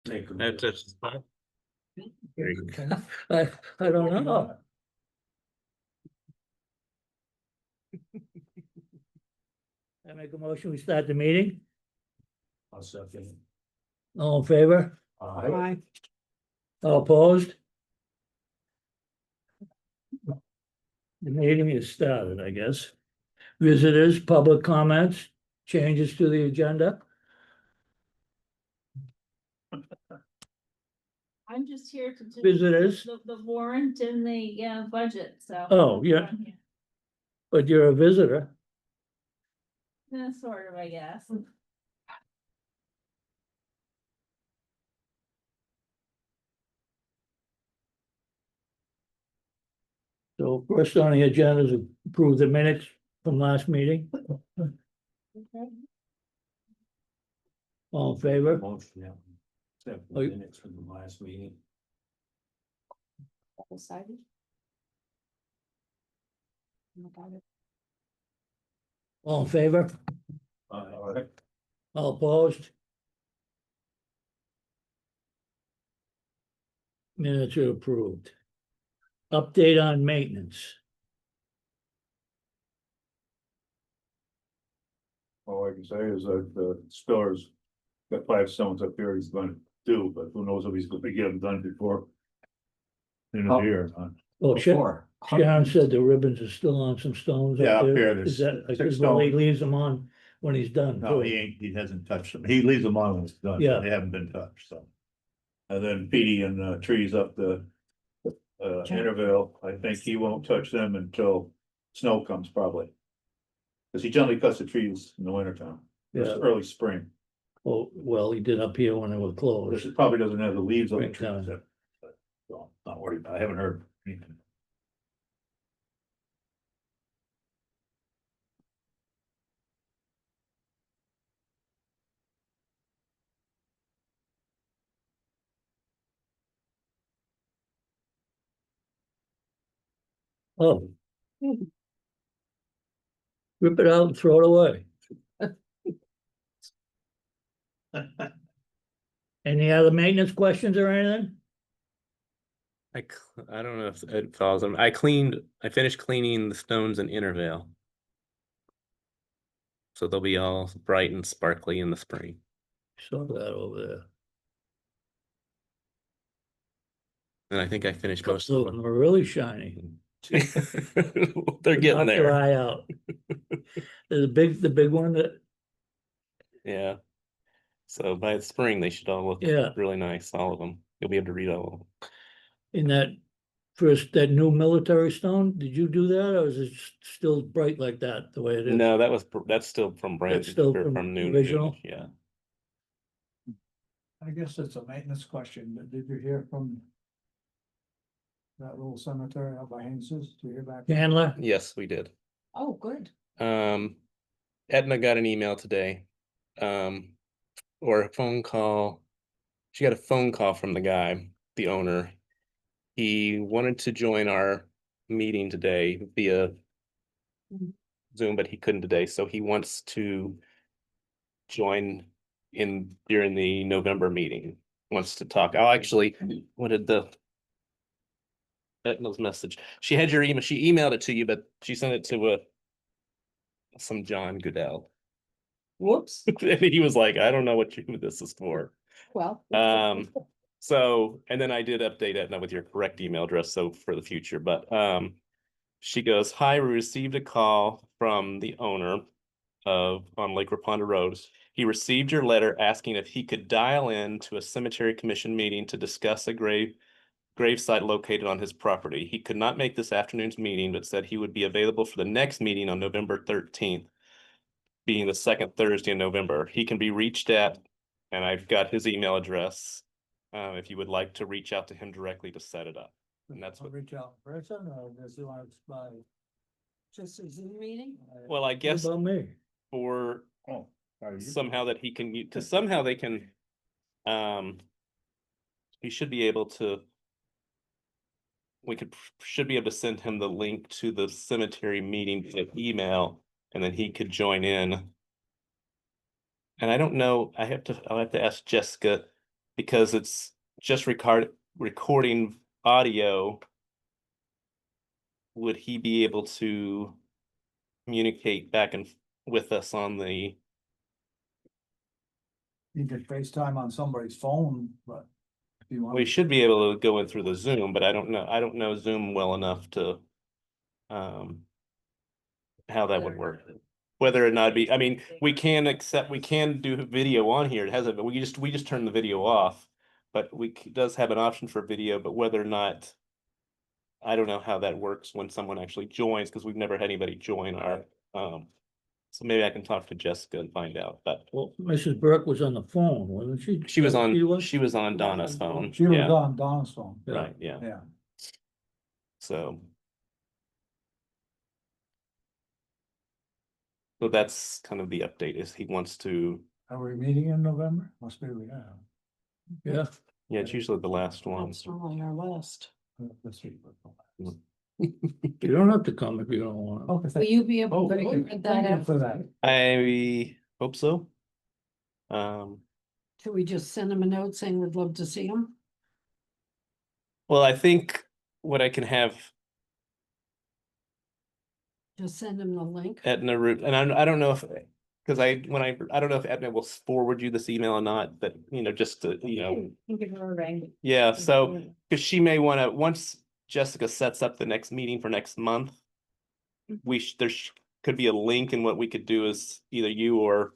That's fine. I don't know. I make a motion, we start the meeting. I'll second. All in favor? Aye. All opposed? The meeting is started, I guess. Visitors, public comments, changes to the agenda. I'm just here to do Visitors, the warrant and the budget, so. Oh, yeah. but you're a visitor. Sort of, I guess. So first on the agenda is approve the minutes from last meeting. All in favor? Motion, yeah. Except for Oh, the you- minutes from the last meeting. Double-sided. All in favor? Aye. All opposed? Minutes are approved. Update on maintenance. All I can say is that the Spiller's got 5 stones up here he's gonna do, but who knows if he's gonna get them done before. End of the year or not. Oh, Sharon said the ribbons are still on some stones. Yeah, up there. here, Is there's that, 6 because well, he stones. leaves them on when he's done. No, too. he hasn't touched them. He leaves them on when it's done. Yeah. They haven't been touched, so. And then Petey and trees up the Intervale, I think he won't touch them until snow comes probably. Cause he generally cuts the trees in the winter time, Yeah, early spring. well, he did up here when they were This closed. probably doesn't have the leaves on the Springtime. trees. So, not worried about it. I haven't heard anything. Oh. Rip it out and throw it away. Any other maintenance questions or anything? I don't know if it follows them. I finished cleaning the stones in Intervale. So they'll be all bright and sparkly in the spring. Saw that over there. And I think I finished most of Couple of them are really shiny. them. They're getting Knock your there. eye out. The big one that, Yeah. So by the spring, they should all look Yeah. really nice, all of them. You'll be able to read all of them. in that new military stone, did you do that, or is it still bright like that, the way it is? No, that's still from Brandon. That's still or from Noon. original? Yeah. I guess it's a maintenance question, but did you hear from that little cemetery out by Haines's? Did you hear back? Chandler? Yes, we did. Oh, good. Edna got an email today. Or a phone call. She got a phone call from the guy, the owner. He wanted to join our meeting today via Zoom, but he couldn't today, so he wants to join in during the November meeting. Wants to talk. I'll actually, what did Edna's message? She had your email. She emailed it to you, but she sent it to some John Goodell. Whoops. And he was like, I don't know what this is for. Well. So, and then I did update Edna with your correct email address, so for the future, but she goes, hi, we received a call from the owner on Lake Raponda Road. He received your letter asking if he could dial in to a cemetery commission meeting to discuss a gravesite located on his property. He could not make this afternoon's meeting, but said he would be available for the next meeting on November 13th, being the second Thursday in November. He can be reached at, and I've got his email address, if you would like to reach out to him directly to set it up. And that's what, Reach out in person, or does he want to by? Just a Zoom meeting? well, I What guess about me? for Oh. somehow that he can, because somehow they can, he should be able to, should be able to send him the link to the cemetery meeting via email, and then he could join in. And I don't know, I'll have to ask Jessica because it's just recording audio, would he be able to communicate back and with us on the, You could FaceTime on somebody's phone, but. If you want. we should be able to go in through the Zoom, but I don't know Zoom well enough to how that would work. Whether or not be, I mean, we can do video on here. It hasn't, but we just turn the video off. But does have an option for video, but whether or not, I don't know how that works when someone actually joins, because we've never had anybody join our, so maybe I can talk to Jessica and find out, but Well, Mrs. Burke was on the phone, wasn't she? she was on was? Donna's phone. She was Yeah, on Donna's phone. right, yeah, Yeah. so. So that's kind of the update, is he wants to, Are we meeting in November? Must be, we have. Yeah, yeah, it's usually the last one. That's normally our last. This week. you don't have to come if you don't want. Okay, Will you be able Oh, to thank you. forward Thank that you out? for that. I hope so. Should we just send them a note saying we'd love to see them? Well, I think what I can have Just send them the link? Etna root, and I don't know if, because I don't know if Etna will forward you this email or not, but just to, Give her a ring. yeah, so, because she may want to, once Jessica sets up the next meeting for next month, could be a link, and what we could do is either you or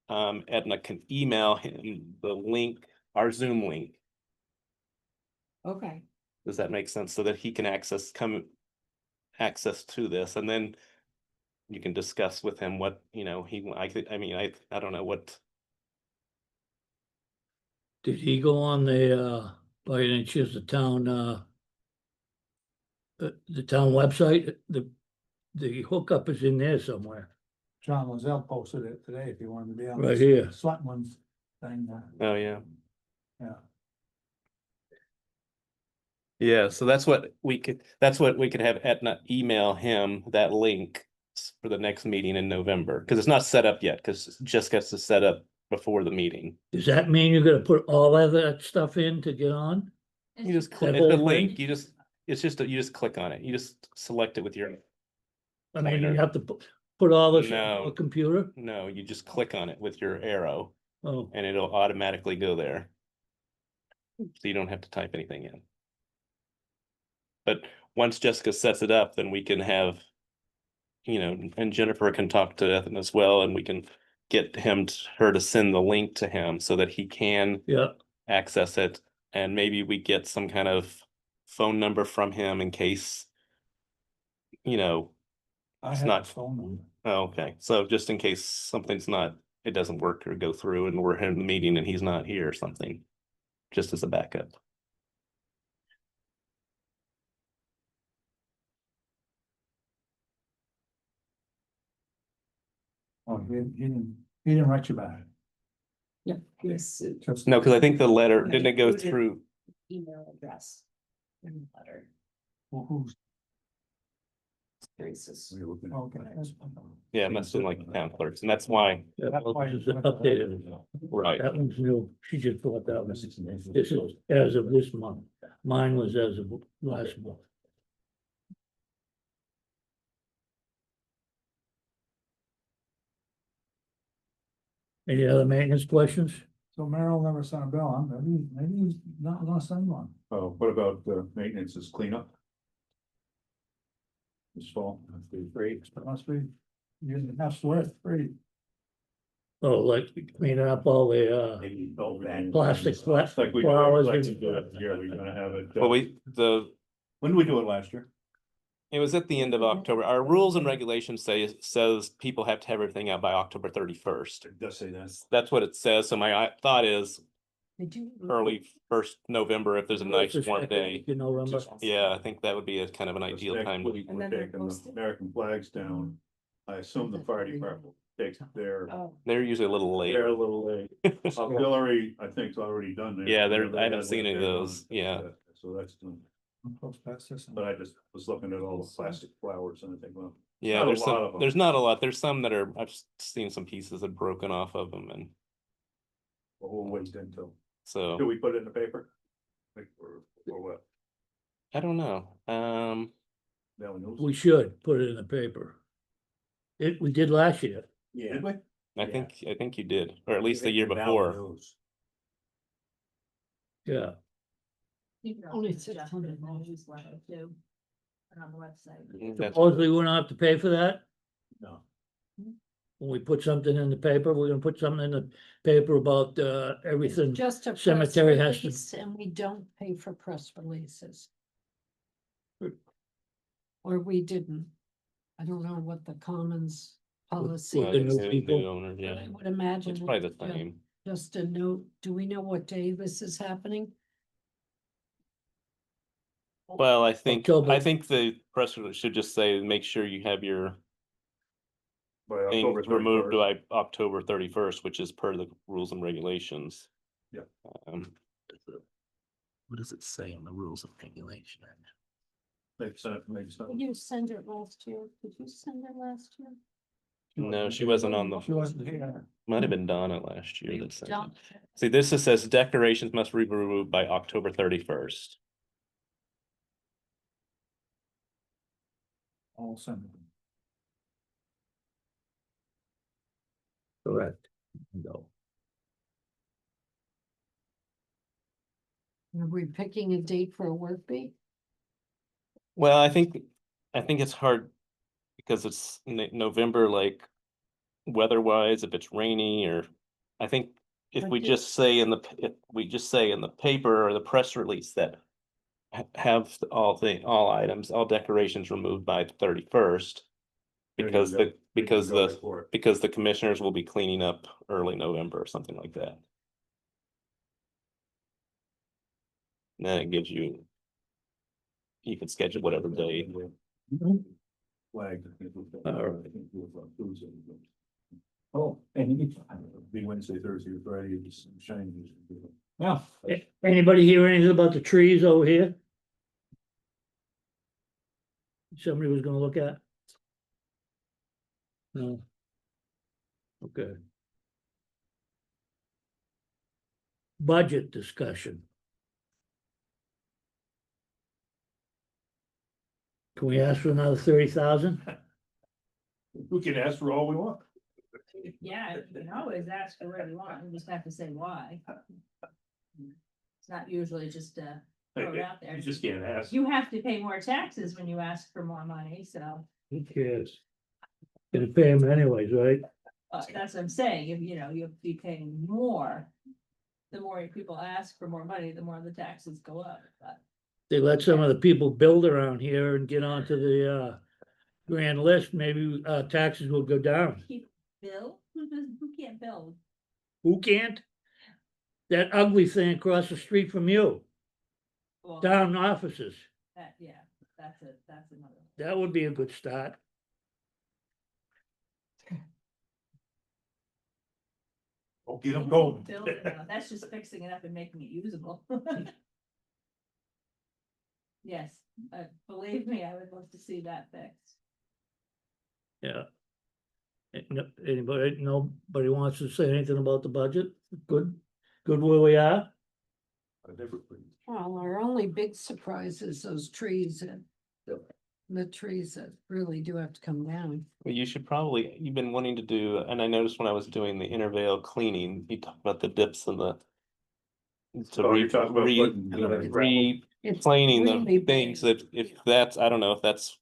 Etna can email him the link, our Zoom link. Okay, Does that make sense? So that he can access to this, and then you can discuss with him what, I don't know what. Did he go on the, by any chance, the town website? The hookup is in there somewhere. John Lozelle posted it today if you wanted to be on. Right this here. Sutton's thing. Oh, yeah. Yeah. Yeah, so that's what we could have Etna email him that link for the next meeting in November, because it's not set up yet, because just gets to set up before the meeting. Does that mean you're gonna put all of that stuff in to get on? You just That click whole the thing? link, you just click on it, you just select it with your, I mean, Pointer. you have to put all this No. on the computer? no, you just click on it with your arrow, Oh, and it'll automatically go there. So you don't have to type anything in. But once Jessica sets it up, then we can have, and Jennifer can talk to Ethan as well, and we can get her to send the link to him so that he can yeah, access it. And maybe we get some kind of phone number from him in case, I It's have not- his phone number. oh, okay. So just in case it doesn't work or go through, and we're in the meeting and he's not here or something, just as a backup. Oh, he didn't write you back. yeah, yes, Just. No, because I think the letter, Yeah, didn't it go included. through? email address. In the letter. Who's, Grace's. okay. Yeah, it must have been like the town clerks, and that's why, yeah, well, this is updated. right. That one's new. She just thought that was, this is as of this month. Mine was as of last month. Any other maintenance questions? So Merrill never sent a bill, huh? Maybe he's not gonna send one. Oh, what about the maintenance is cleanup? This fall, Great. It must be, you have to work, great. Oh, like cleaning up all the, plastic Like we do, flowers like and- we do it here, we're gonna have it. Well, When did we do it last year? it was at the end of October. Our rules and regulations says people have to have everything out by October 31st. It does say that. That's what it says. So my thought is Did you? early 1st November, if there's a nice warm day. You know, remember? Yeah, I think that would be a kind of an ideal Next time. week, And we're then they're taking the posted? American flags down. I assume the fire department takes Oh, They're usually a little late. they're a little late. Auxiliary, I think, is already done there. Yeah, I had haven't seen any of theirs those. on. Yeah. So that's done, I'm close past this. but I just was looking at all the plastic flowers and I think, well, Yeah, Not a lot of 'em. there's not a lot. There's some that I've seen some pieces that broken off of them, and we'll wait until. So Do we put it in the paper? Like, or what? I don't know. Daily News? We should put it in the paper. We did last year. Did we? I think you did, or at least the year before. Yeah, You can Only also adjust it in 600 the dollars. newsletter too. And on the website. That's- supposedly we don't have to pay for that. No. When we put something in the paper, we're gonna put something in the paper about everything. Just a press cemetery has to- release, and we don't pay for press releases. Good. Or we didn't. I don't know what the commons policy with the is. new people. owner, but yeah, I would imagine. it's probably the it's same. Just a note, do we know what day this is happening? Well, I October. think the press release should just say, make sure you have your By October things removed 31st. by October 31st, which is per the rules and regulations. Yeah. Um, what does it say in the rules and regulation? Makes sense, makes sense. Did you send it last year? Did you send it last year? No, she wasn't on the, She wasn't here. might have been Donna last year that sent it. Don't- See, this just says decorations must be removed by October 31st. All sent them. Correct. No. Are we picking a date for a work bee? Well, I think it's hard because it's November, like weather-wise, if it's rainy or, I think if But we the- just say if we just say in the paper or the press release that have all items, all decorations removed by the 31st. Because because the commissioners will be cleaning up early November or something like that. And then it gives you can schedule whatever day. Flag. All right. Oh, and you. Be Wednesday, Thursday, or Friday, just changes. Yeah. Anybody hear anything about the trees over here? Somebody was gonna look at? No. Okay. Budget discussion. Can we ask for another 30,000? We can ask for all we want. Yeah, you can always ask for what you want, you just have to say why. It's not usually just throw it out there. You just can't ask. You have to pay more taxes when you ask for more money, so, Who cares? Gonna pay them anyways, right? that's what I'm saying, you'll be paying more. The more people ask for more money, the more the taxes go up, but. They let some of the people build around here and get onto the grand list, maybe taxes will go down. Keep bill, who can't build? Who can't? That ugly thing across the street from you, Well, down offices, yeah, that's another. that would be a good start. Oh, get them going. Build it now. That's just fixing it up and making it usable. Yes, believe me, I would love to see that fixed. Yeah. Nobody wants to say anything about the budget? Good where we are? Well, our only big surprise is those trees and the trees that really do have to come down. Well, you've been wanting to do, and I noticed when I was doing the intervale cleaning, you talked about the dips and the. Oh, you're talking about putting, It's Planing really the things, big. if that's, I don't know if that's,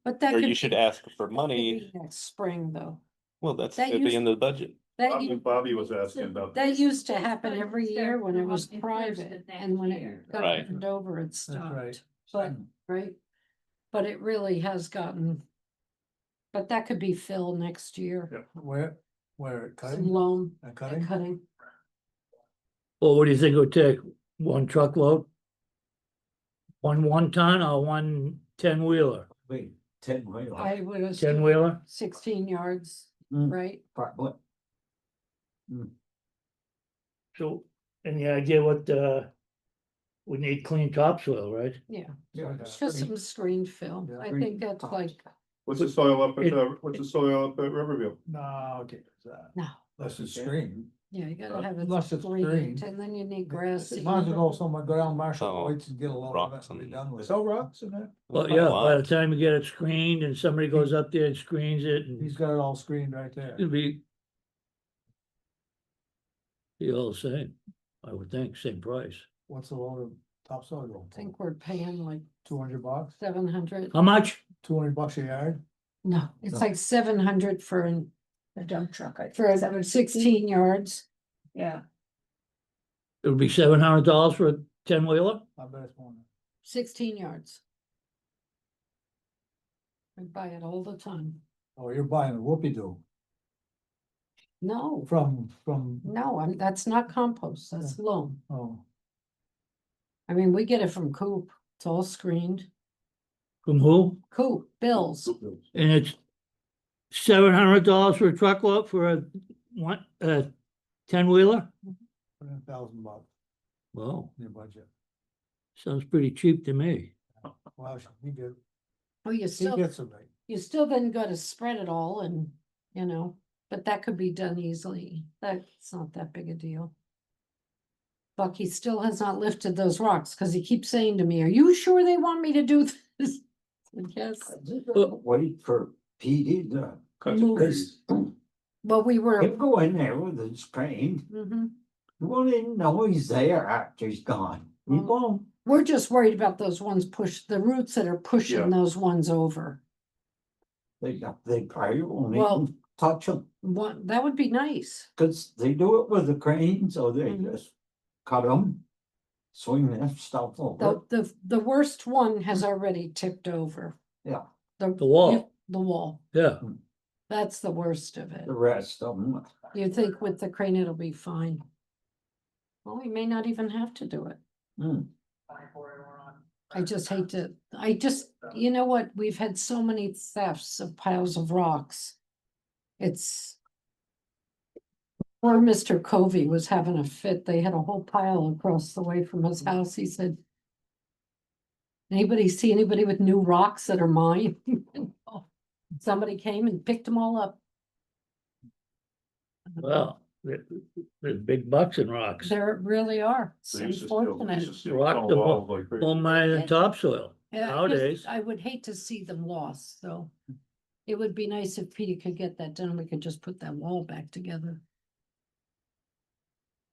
But that or could you should be- ask for that could money, be next spring, though. well, that's that at the used- end of the budget. That u- Bobby was asking about. that used to happen every Start year when it from was August 1st private, of next and when year. it got Right. turned over, it right. stopped. But, right, but it really has gotten. But that could be filled next year, Yeah. Where some cutting, loam, cutting? cutting. Well, what do you think it would take? One truckload? One ton or one 10-wheeler? Wait, 10 wheel. I would have 10-wheeler? 16 yards, Mm. right? What? So, any idea what we need clean topsoil, right? Yeah, Yeah. just some screen fill. Yeah. I think that's like, What's the soil up at Riverview? No, okay, no, unless it's screened. Yeah, you gotta have it Unless it's screened, green. and then you need grass. Might as well go somewhere, go down Marshall Oh, Heights and get a load of rocks it and be and- done with There's it. no rocks in there? Well, Not a yeah, lot. by the time you get it screened and somebody goes up there and screens it and He's got it all screened right there. it'll be all the same, I would think, same price. What's the load of topsoil go I think we're paying like $200, 700. How much? $200 a yard? No, it's like 700 for The dump truck, I. for 16 yards. Yeah, It'll be $700 for a 10-wheeler? I bet it's more. 16 yards. I buy it all the time. Oh, you're buying a whoopie-doo No, from, no, that's not compost, that's loam. oh, I mean, we get it from Coop, it's all screened. From who? Coop, Bills, And it's $700 for a truckload for a 10-wheeler? $1,000 Well, in your budget. sounds pretty cheap to me. Well, he did, oh, you he still, gets it right. you still then gotta spread it all and, you know, but that could be done easily, that's not that big a deal. Bucky still has not lifted those rocks, cause he keeps saying to me, are you sure they want me to do this? Yes, Wait for Petey to, Cut the Move. trees. well, we were. he'll go in there with his crane. Mhm. You won't even know he's there after he's gone. You Mm. won't. We're just worried about those ones the roots that are Yeah. pushing those ones over. They probably won't Well- even touch them, One, that would be nice. cause they do it with the crane, so they Mhm. just cut them. Swing that stuff over. The worst one has already tipped over. Yeah, The wall. The wall, Yeah, that's the worst of it. the rest of them. You think with the crane it'll be fine? Well, we may not even have to do it. I just hate to, you know what, we've had so many thefts of piles of rocks. It's. Poor Mr. Covey was having a fit, they had a whole pile across the way from his house, he said. Anybody see anybody with new rocks that are mine? Somebody came and picked them all up. well, there's big bucks in rocks. There really are, it's They used to steal- they used to unfortunate. steal Rock stone the walls like crazy. Bone mine and topsoil. Yeah, Nowadays. I would hate to see them lost, though. It would be nice if Peter could get that done, we could just put that wall back together.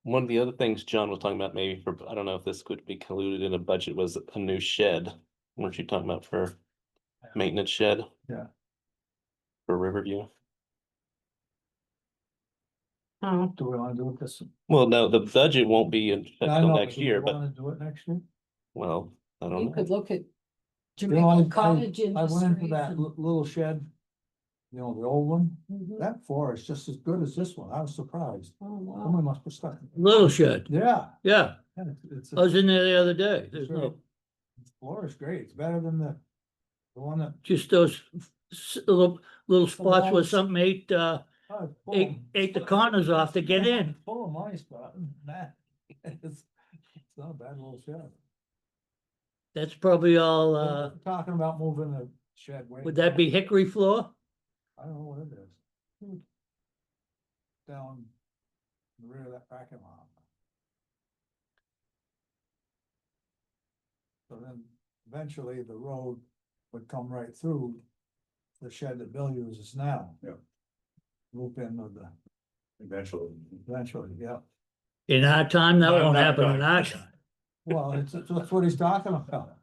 One of the other things John was talking about, maybe for, I don't know if this could be included in a budget, was a new shed. Weren't you talking about for maintenance shed? Yeah. For Riverview? Oh, Do we wanna do it this? Well, no, the budget won't be in effect I till know, next do we year, but, wanna do it next year? well, I don't you know. could look at You know, Jamaica Cottage I went into Industries. that and- little shed. You know, the old one, Mhm. that floor is just as good as this one, I was surprised. Oh, wow. Someone must have stuck. Little shed, Yeah. yeah, It's I was in there the other day, there's Sure. no, the floor is great, it's better than the one that. just those little spots where walls. something ate, oh, it's full ate, of- ate the corners off to get in. Full of money spot, nah, it's not a bad little shed. That's probably all, We're Talking about moving the shed. way- would that be hickory floor? I don't know what it is. Down the rear of that parking lot. So then eventually the road would come right through the shed that Bill uses now. Yeah. Loop in with the, Eventually. yeah. In our time, that Not in won't that happen in time. our time. Well, that's what he's talking about.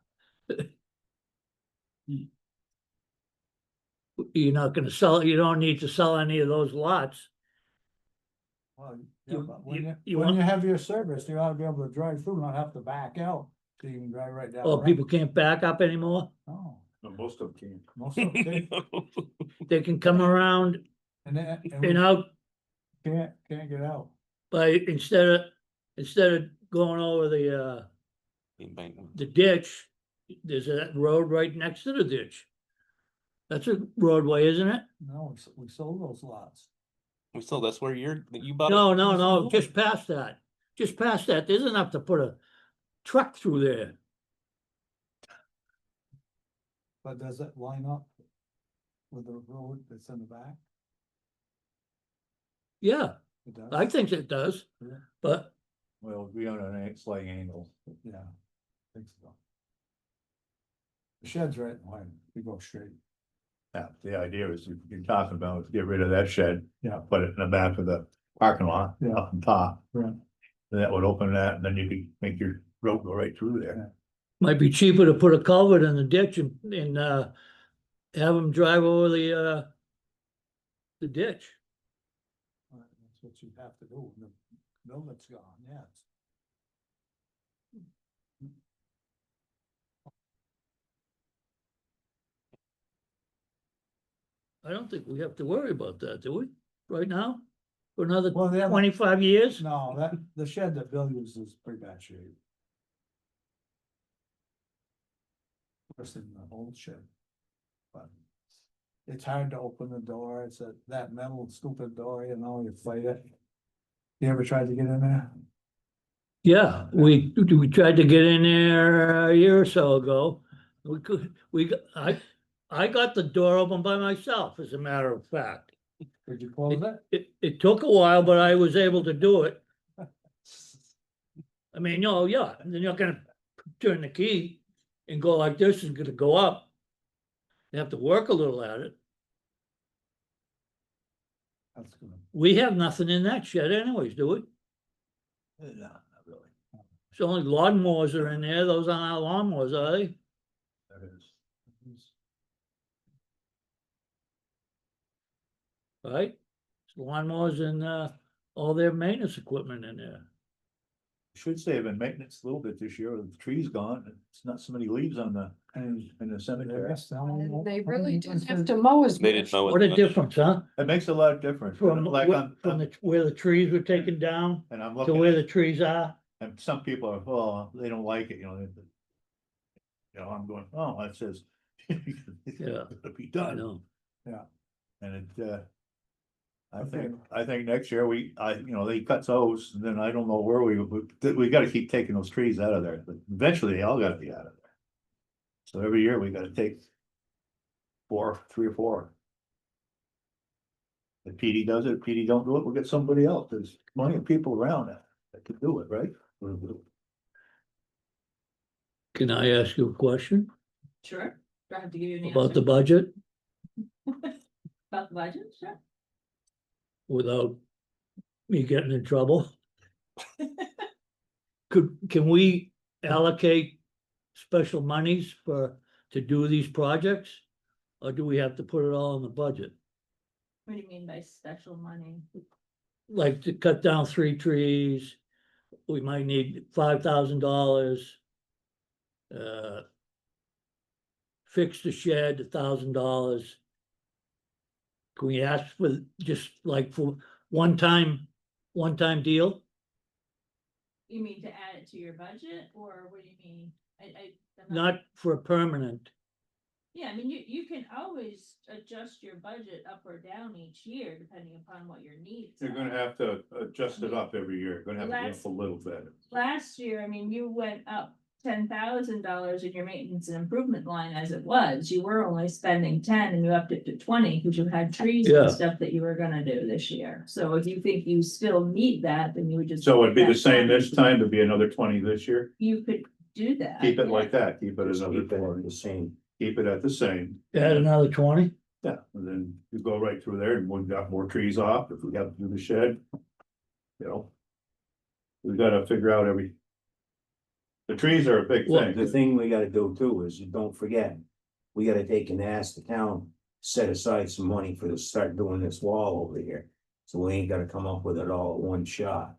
You're not gonna sell, you don't need to sell any of those lots. Well, yeah, You- but when you- you, you when want- you have your service, you ought to be able to drive through, not have to back out. So you can drive right down. the Oh, road. people can't back up anymore? Oh, Most of them can. most of them can't. They can come around And then, and and we out can't get out. by, instead of going over the ditch, there's a road right next to the ditch. That's a roadway, isn't it? No, we sold those lots. So that's where you bought it? No, just past that. Just past that. There's enough to put a truck through there. But does it line up with the road that's in the back? Yeah, It does? I think it does, Yeah. but Well, it'd be on a slight angle. Yeah. I think so. The shed's right in line, we go straight. Yeah, the idea is you're talking about, get rid of that shed. Yeah. Put it in the back of the parking lot, Yeah. up on top. Right. That would open that, and then you could make your road go right through there. might be cheaper to put a culvert in the ditch and have them drive over the ditch. That's what you have to do when the building's gone, yeah. I don't think we have to worry about that, do we? Right now? For another Well, they have- 25 years? No, that, the shed that Bill uses is pretty bad shape. Worse than the old shed. But it's hard to open the door, it's that metal stupid door, you know, you fight it. You ever tried to get in there? Yeah, we tried to get in there a year or so ago. I got the door open by myself, as a matter of fact. Did you close it? It took a while, but I was able to do it. I mean, yeah, and then you're gonna turn the key and go like this and gonna go up. You have to work a little at it. That's good. We have nothing in that shed anyways, do we? No, not really. It's only lawnmowers are in there. Those aren't our lawnmowers, are they? That is. Right? Lawnmowers and all their maintenance equipment in there. Should save in maintenance a little bit this year, with the trees gone, and it's not so many leaves on the, And in the cemetery. They really didn't have to mow as They much. didn't mow What as a much. difference, huh? It makes a lot of difference, From like where the trees were taken down and I'm to looking, where the trees are. and some people are, oh, they don't like it, you know. I'm going, oh, that says. It's Yeah. gotta be I done, know. and I think next year they cut those, and then I don't know where we gotta keep taking those trees out of there, but eventually they all gotta be out of there. So every year we gotta take 3 or 4. If PD does it, if PD don't do it, we'll get somebody else, there's plenty of people around that can do it, right? Can I ask you a question Sure, do I have to give you an about the answer budget about the budget? Sure. without me getting in trouble? Can we allocate special monies to do these projects? Or do we have to put it all in the budget? What do you mean by special money? Like to cut down 3 trees, we might need $5,000. Fix the shed, $1,000. Can we ask for just like for one time deal? You mean to add it to your budget, or what do you mean? I'm Not for a permanent. Yeah, I mean, you can always adjust your budget up or down each year, depending upon what your needs You're gonna are. have to adjust it up every year, you're gonna have to go up a little bit. Last year, I mean, you went up $10,000 in your maintenance and improvement line as it was. You were only spending 10 and you upped it to 20 because you had trees Yeah. and stuff that you were gonna do this year. So if you think you still need that, then you would just. So it'd be the that same money. this time, it'd be another 20 this year, You could do that. keep it yeah. like that, keep it Just another keep it 4, the same. keep it at the same. Add another 20? Yeah, and then you go right through there and we've got more trees off, if we have to do the shed. We gotta figure out the trees are a big Well, thing. The thing we gotta do too is, you don't forget, we gotta take and ask the town, set aside some money for to start doing this wall over here. So we ain't gotta come up with it all at one shot.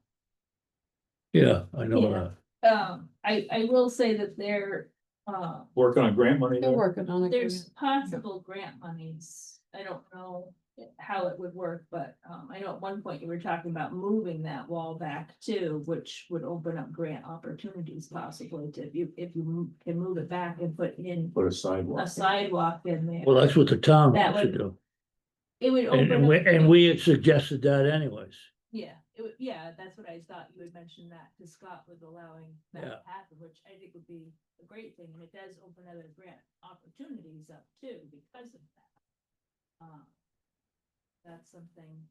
Yeah, I know Yeah. that. I will say that Working on grant money They're there. working on it. there's possible grant monies. I don't know how it would work, but I know at one point you were talking about moving that wall back too, which would open up grant opportunities possibly to, if you can move it back and put in Put a sidewalk. a sidewalk in there. Well, that's what the town That should would do. It would And open up. we had suggested that anyways. Yeah, that's what I thought you had mentioned that to Scott was allowing that Yeah. to happen, which I think would be a great thing, and it does open other grant opportunities up too because of that. That's something.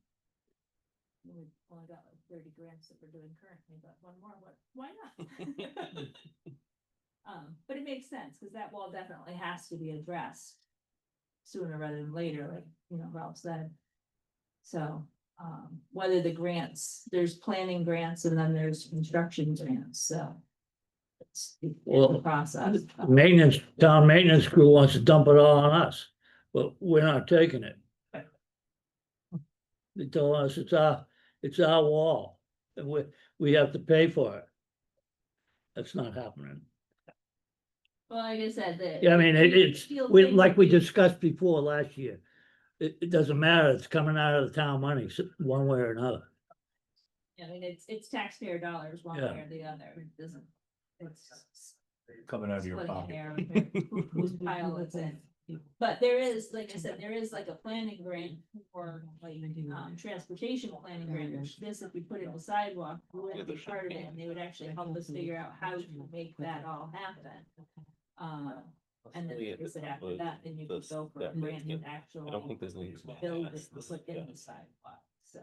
We only got like 30 grants that we're doing currently, but one more, why not? But it makes sense, because that wall definitely has to be addressed sooner rather than later, like, Ralph said. So, whether the grants, there's planning grants and then there's construction grants, so. It's the Well, process. Town maintenance crew wants to dump it all on us, but we're not taking it. They told us it's our wall, and we have to pay for it. That's not happening. Well, like I said, Yeah, I mean, it's, Feel we, free like to we be- discussed before last year. It doesn't matter, it's coming out of the town money, one way or another. I mean, it's taxpayer dollars one Yeah. way or the other, it doesn't, it's. Coming out of your splitting pocket. hair whose pile it's in. But there is, like I said, there is like a planning grant for like, transportation planning grant, which this, if we put in the sidewalk, would be part of it, and they would actually help us figure out how to make that all happen. And then, like I said, after that, then you could go for a grant and actually I don't think there's any. build it, put in the sidewalk, so.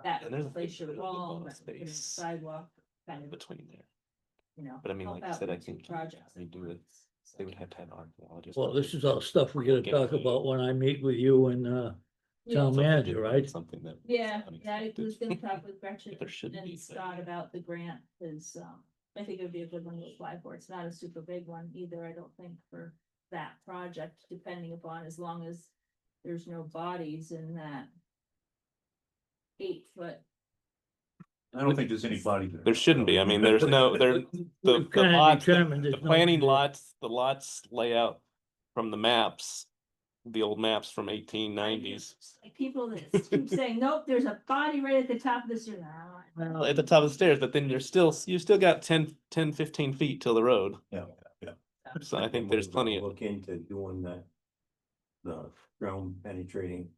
That And there's would replace your a bit of wall, wall that would put in the space sidewalk, kind of, between there. help But I mean, like I said, I out think projects. they do it, they would have to have archaeologists. Well, this is all stuff we gotta Get talk it. about when I meet with you and, Yeah. town manager, right? Something that. Yeah, I was gonna talk with Gretchen There should be, and but- Scott about the grant, cause, I think it would be a good one to apply for. It's not a super big one either, I don't think, for that project, depending upon, as long as there's no bodies in that 8 foot. I don't think there's anybody there. There shouldn't be, I mean, there's no, the We've kinda lots, determined the there's planning nobody there. lots, the lots layout from the maps. The old maps from 1890s. Like people that keep saying, nope, there's a body right at the top of the street. Well, at the top of the stairs, but then you still got 10, 15 feet till the road. Yeah, So I think there's plenty of, Look into doing that. The ground penetrating.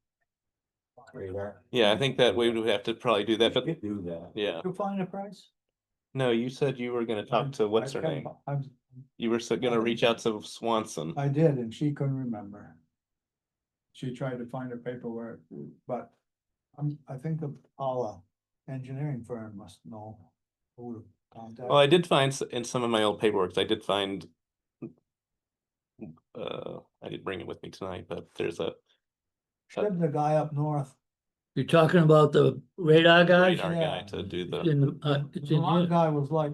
Radar. yeah, I think that we would have to probably do that, but Do that. yeah. You find a price? No, you said you were gonna talk to, what's her name? You were gonna reach out to Swanson. I did, and she couldn't remember. She tried to find her paperwork, but I think of our engineering firm must know who to contact. Well, I did find in some of my old paperwork, I did find. I did bring it with me tonight, but there's a Should the guy up north, You're talking about the radar guys? radar guy yeah. to do It's the, in it's the in one here. guy was like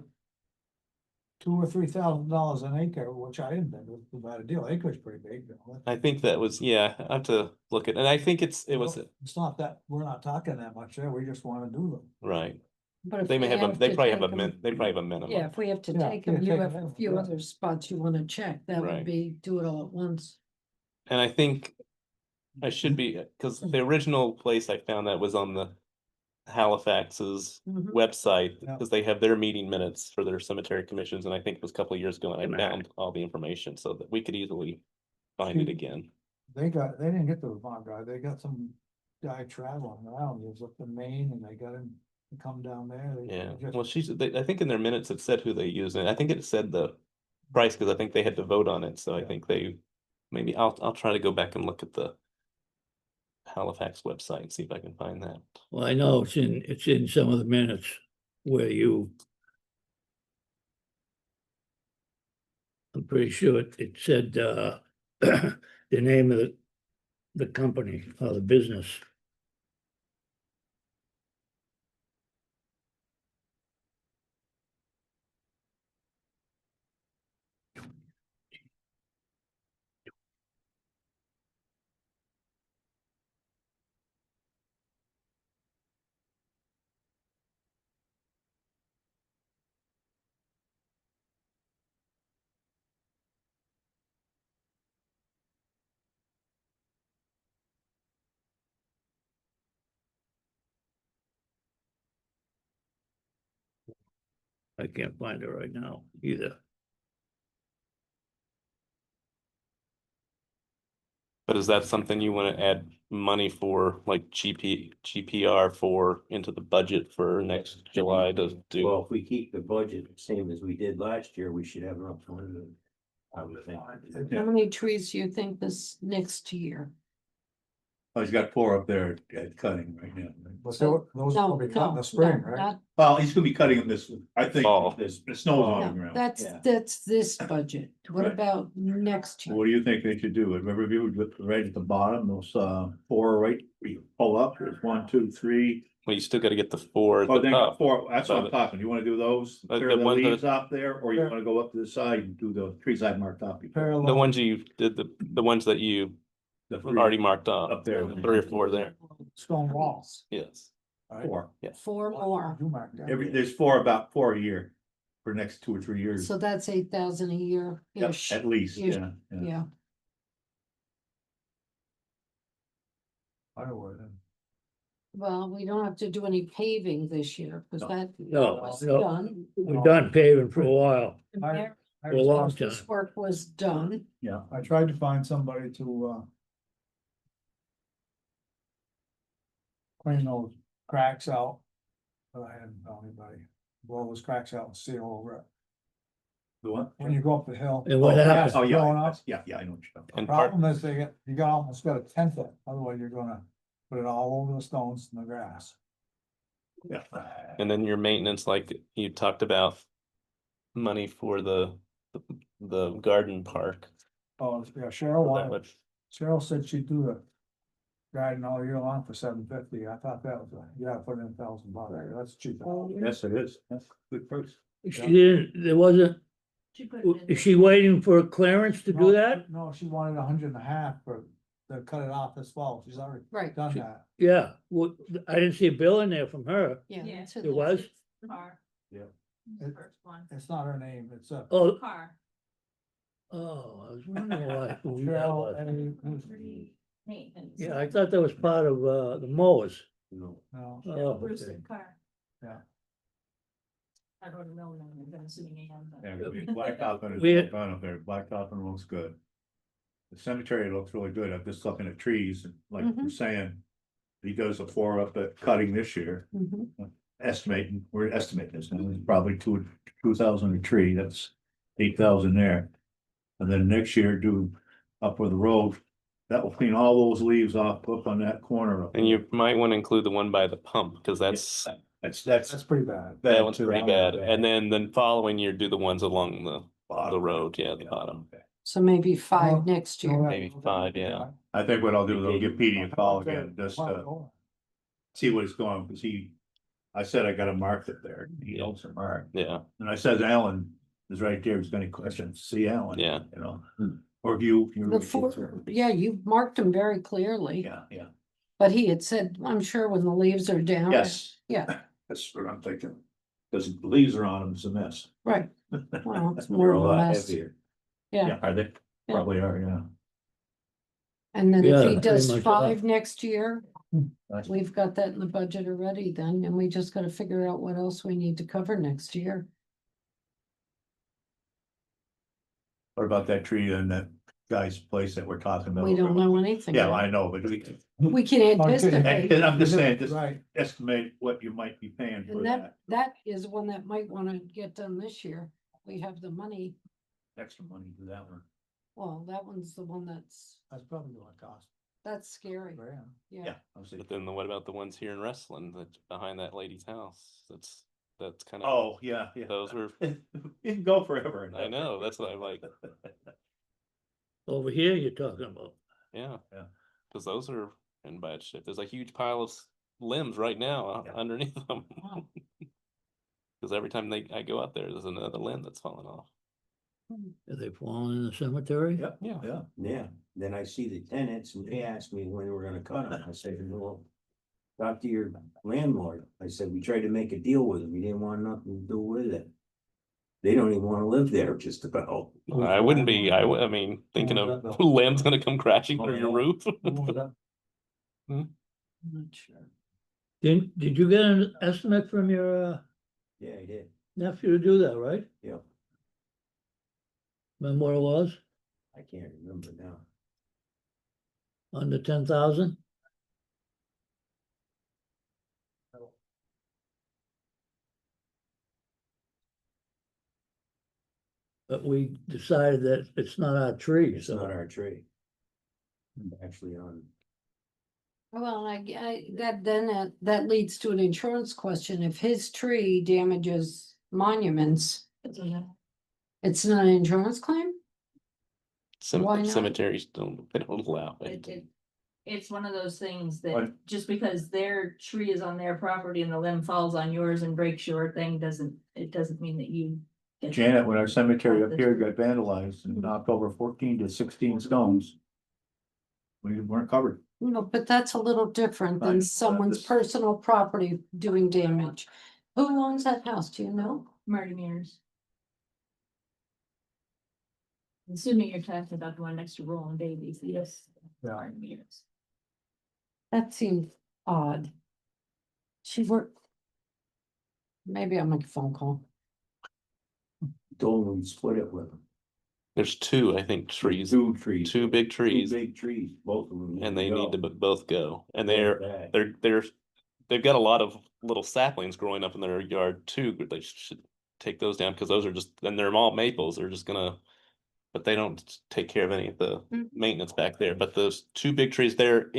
$2,000 or $3,000 an acre, which I didn't think was a bad deal. Acre's pretty big. I think that was, yeah, I have to look at, and I think it was, It's not that, we're not talking that much there, we just wanna do them. right. But if They may we have, they to probably have take a 'em- they probably have a minimum. Yeah, if we have to Yeah, take yeah, them, you take have 'em a in, few yeah. other spots you wanna check, that Right. would be, do it all at once. And I think I should be, because the original place I found that was on the Halifax's Mhm. website, Yeah. because they have their meeting minutes for their cemetery commissions, and I think it was a couple of years ago, and Come I on. found all the information so that we could easily find it See, again. They didn't get the Vermont guy, they got some guy traveling around, he was up in Maine and they got him to come down there. They Yeah, just- well, I think in their minutes it said who they used, and I think it said the price, because I think they had to vote on it, so I Yeah. think maybe I'll try to go back and look at the Halifax website and see if I can find that. Well, I know it's in some of the minutes where I'm pretty sure it said, the name of the company or the business. I can't find it right now either. But is that something you want to add money for, like GPR for into the budget for next July to do? Well, if we keep the budget the same as we did last year, we should have enough money. I would think. How many trees do you think this next year? Oh, he's got 4 up there at cutting right now. But So, those no, will be cut in no, the spring, no, right? not- Well, he's gonna be cutting them this, I think, Fall. this, the snow's on the no, ground. that's this budget. What Right. about next What year? do you think they should do? Remember, if you would right at the bottom, those 4 right, where you pull up, there's 1, 2, 3. Well, you still gotta get the 4 at Oh, the then top. 4, that's what I'm But- talking. You wanna do those? But Clear the the ones that- leaves off there, or you wanna go up to the side and do the trees I marked off before? The Parallel. ones you did, the ones that you The 3 already marked up up, there. 3 or 4 there, Stone walls. yes. Right? 4. 4 more, You mark that. There's 4, about 4 a year for next 2 or 3 years. so that's 8,000 a year Yep, ish. at least, Ish. yeah. Yeah, I would. well, we don't have to do any paving this year, because No. that No, was no. done. We're done paving for a while. I- For a long time. This work was done. Yeah. I tried to find somebody to clean those cracks out. But I hadn't found anybody. Blow those cracks out and seal over it. The what? When you go up the hill. And what Oh, yeah, happened? oh, yeah, Going up. yeah, I know what you're talking And The part, problem is you got almost got a 10 foot, otherwise you're gonna put it all over the stones and the grass. about. Yeah. and then your maintenance, like you talked about. Money for the garden park. Oh, yeah, Cheryl That wanted, would- Cheryl said she'd do the garden all year long for $750. I thought that was, you gotta put in $1,000. That's cheap. Yes, it is. That's a good price. She didn't, there wasn't, She put it in is she waiting for clearance to do No, that? No, she wanted 150 for, to cut it off this fall. She's already Right, done that. Yeah, well, I didn't see a bill in there from her. yeah. Yeah. that's in It there. was? Car. Yeah. The first one. It's not her name, it's a. Oh, Car. oh, I was wondering why. who that Cheryl was. and- Pretty maintenance. Yeah, I thought that was part of, the mowers. No. No, Oh, Bruce okay. and Car. Yeah. I don't know, I'm assuming I am. but- Yeah, we blacktop is We- well done up there. Blacktop looks good. The cemetery looks really good. I'm just looking at trees and like Mhm. you're saying. He does a 4 up at cutting this year, Mhm. estimating, we're estimating this, and it's probably 2,000 a tree, that's 8,000 there. And then next year do up where the road, that will clean all those leaves off up on that corner. up And there. you might want to include the one by the pump, because that's, that's pretty bad. that one's too. pretty bad. And then following year, do the ones along the road, yeah, the bottom. Okay. So maybe 5 Well, next year. Maybe 5, yeah. I think what I'll do is I'll give Petey a call again, just to Well, see what he's going, because I said I got a mark it there, he owns a mark. Yeah, And I said Alan is right there, he's got any questions, see Alan. Yeah. You know, or if you. The 4, yeah, you marked them very clearly, Yeah, yeah, but he had said, I'm sure when the leaves are down. yes. Yeah. That's what I'm thinking, because the leaves are on them, it's a mess. Right, well, it's They're more a of a lot mess. heavier. Yeah, Are they? Yeah. Probably are, yeah. and then Yeah, if he pretty does much 5 next year, Nice. we've got that in the budget already then, and we just gotta figure out what else we need to cover next year. What about that tree in that guy's place that we're talking about? We don't know anything. Yeah, yet. I know, but We can anticipate, and I'm just saying, just Right, estimate what you might be paying for and that that is one that might wanna get done this year. We have the money, extra money to that one. well, that one's the one that's probably gonna cost. That's scary, grand. yeah. Yeah. I'll see. but then what about the ones here in Wrestling, that's behind that lady's house? That's kind of. Oh, yeah, yeah. Those were, It can go forever. in I that. know, that's what I'm like, Over here you're talking about. yeah. Yeah. Cause those are in bad shape. There's a huge pile of limbs right now Yeah. underneath them. Wow. Cause every time I go out there, there's another limb that's falling off. Are they falling in the cemetery? Yep, Yeah. yeah. Yeah, then I see the tenants and they asked me when we're gonna cut them. I said, well. Talk to your landlord. I said, we tried to make a deal with him. He didn't want nothing to do with it. They don't even wanna live there just about. I wouldn't be, I mean, thinking of limbs gonna come crashing through your roof. I'm not sure. Did you get an estimate from your Yeah, he did. nephew to do that, right? Yeah, Remember what it was? I can't remember now. Under 10,000? But we decided that it's not our tree, It's not so our tree. Actually on Well, that leads to an insurance question. If his tree damages monuments, it's not an insurance claim? Why not? Cemeteries they don't allow it. It's one of those things that Right. just because their tree is on their property and the limb falls on yours and breaks your thing, it doesn't mean that you. get- Janet, when our cemetery up here got vandalized and knocked over 14 to 16 stones. We weren't covered. No, but that's a little different than Right, someone's this- personal property doing damage. Who owns that house? Do you know? Marty Mears. Assuming you're talking about the one next to Rolling Babies, yes. Yeah. Marty Mears. That seemed odd. She worked. Maybe I'll make a phone call. Told him we split it with them. There's two, I think, trees, Two trees. two big Two trees, big trees, both of them. and they need to both go. And Back. they've got a lot of little saplings growing up in their yard too, but they should take those down because those are just, and they're all maples, they're just gonna, but they don't take care of any of the maintenance back there. But those two big trees, they've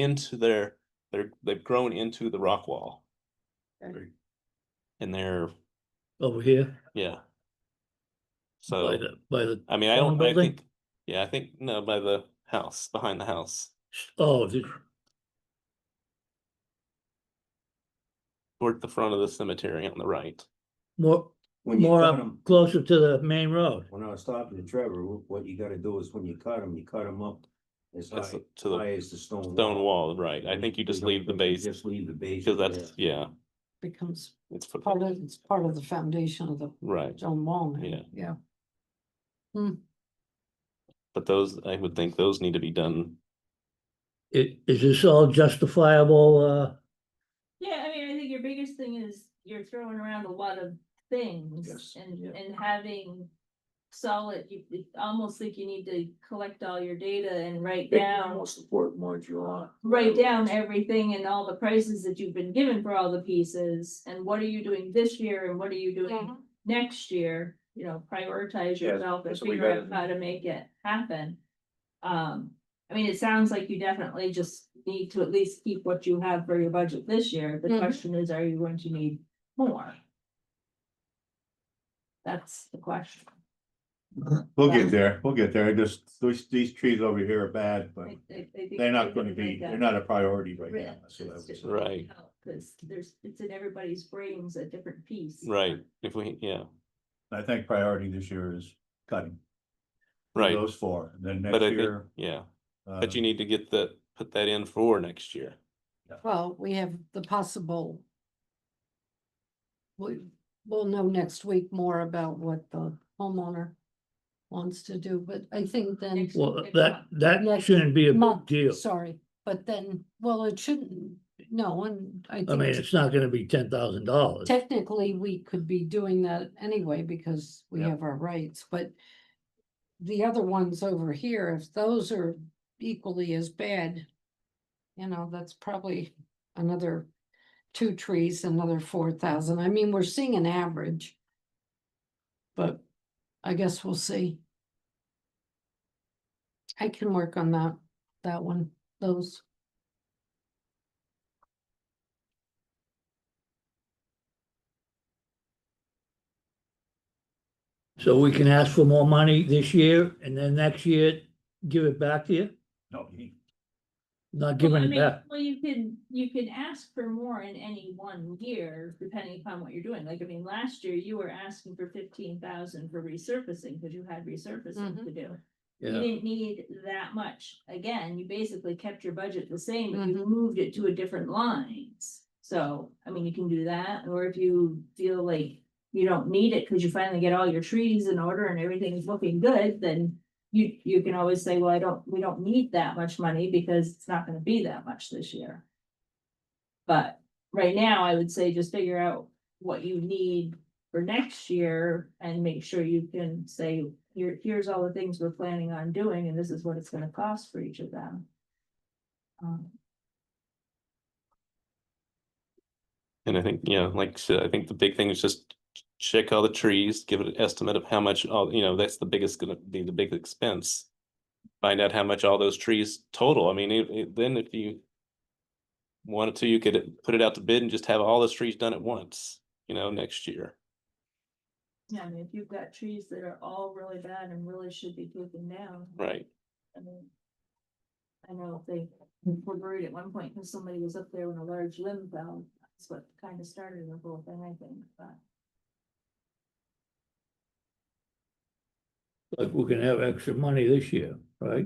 grown into the rock wall. Okay. And they're, Over here, yeah. by So, the, I mean, I phone don't, I building? think, yeah, I think, no, by the house, behind the house. Oh, Toward the front of the cemetery on the right. more, When you more cut up, 'em- closer to the main road. When I was talking to Trevor, what you gotta do is when you cut them up as That's high, to the high as the stone Stone wall. wall, right? I think you They just don't- leave the they base, Just leave the base. because that's, yeah, Becomes it's, it's part of the foundation of the right. stone wall now. Yeah. Yeah. But those, I would think those need to be done. Is this all justifiable, Yeah, I mean, I think your biggest thing is you're throwing around a lot of things Yes, and having solid, it's almost like you need to collect all your data and write down. Most important ones you want. Write down everything and all the prices that you've been given for all the pieces, and what are you doing this year and what are you doing next year? You know, prioritize Yeah, yourself and that's what we figure out gotta how to make it happen. I mean, it sounds like you definitely just need to at least keep what you have for your budget this year. The Mhm. question is, are you going to need more? That's the question. We'll get there, I just, these trees over here are bad, but I think they're not they gonna could be, make they're a not a priority right writ- now. So that it's was- just Right. help, cause it's in everybody's brains a different piece. Right, if we, yeah, I think priority this year is cutting. right. Those four, and then But next I think, year. yeah, but you uh, need to put that in for next year. Well, we have the possible. We'll know next week more about what the homeowner wants to do, but I think then. Next well, next that month. shouldn't be a big Month, deal. sorry, but then, well, it shouldn't, no, and I I think mean, it's not gonna be $10,000. technically we could be doing that anyway because we Yep. have our rights, but. The other ones over here, if those are equally as bad. You know, that's probably another 2 trees, another 4,000. I mean, we're seeing an average. But I guess we'll see. I can work on that one, those. So we can ask for more money this year and then next year, give it back to you? No, he- Not Well, giving I it mean, back. well, you can ask for more in any one year, depending upon what you're doing. Like, I mean, last year you were asking for 15,000 for resurfacing, because you had resurfacing Mhm. to do. You Yeah, didn't need that much. Again, you basically kept your budget the same, but you Mhm. moved it to a different lines. So, I mean, you can do that, or if you feel like you don't need it because you finally get all your trees in order and everything's looking good, then you can always say, well, we don't need that much money because it's not gonna be that much this year. But right now, I would say just figure out what you need for next year and make sure you can say, here's all the things we're planning on doing, and this is what it's gonna cost for each of them. And I think, yeah, like I said, I think the big thing is just check all the trees, give it an estimate of how much all, that's the biggest gonna be the big expense. Find out how much all those trees total. I mean, then if you wanted to, you could put it out to bid and just have all the streets done at once, next year. Yeah, I mean, if you've got trees that are all really bad and really should be taken down. Right. I mean. I know they were worried at one point because somebody was up there when a large limb fell. That's what kind of started the whole thing, I think, but. Like we're gonna have extra money this year, right?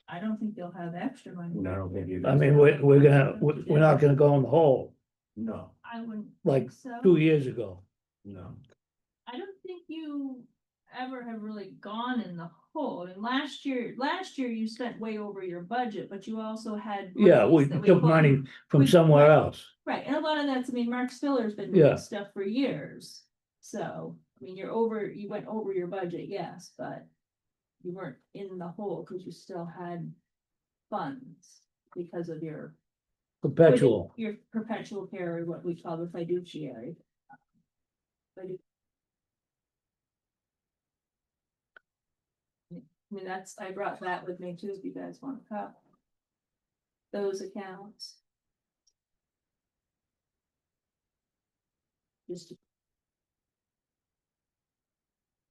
I don't think they'll have extra money. No, I don't think you. I mean, we're not gonna go in the hole No, I wouldn't like think so. 2 years ago. no. I don't think you ever have really gone in the hole. And last year you spent way over your budget, but you also had. Yeah, we monies that took put- money from we- somewhere right. else. Right, and a lot of that's, I mean, Mark Spiller's been Yeah. doing stuff for years. So, I mean, you went over your budget, yes, but. You weren't in the hole because you still had funds because of your. Perpetual. Your perpetual care, or what we call the fiduciary. I mean, I brought that with me too, if you guys want to cut. Those accounts. Just.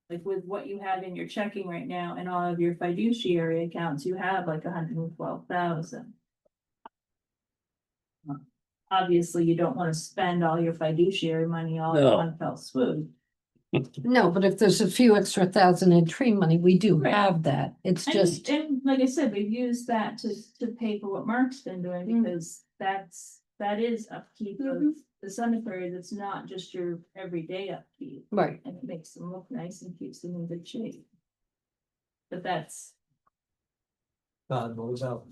Like with what you have in your checking right now and all of your fiduciary accounts, you have like 112,000. Obviously, you don't want to spend all your fiduciary money all in No. one fell swoop. No, but if there's a few extra thousand in tree money, we do Right. have that. It's just, And like I said, we've used that to pay for what Mark's been doing, because that is upkeep of the cemetery. That's not just your everyday upkeep. right. And it makes them look nice and keeps them in good shape. But that's, God knows out,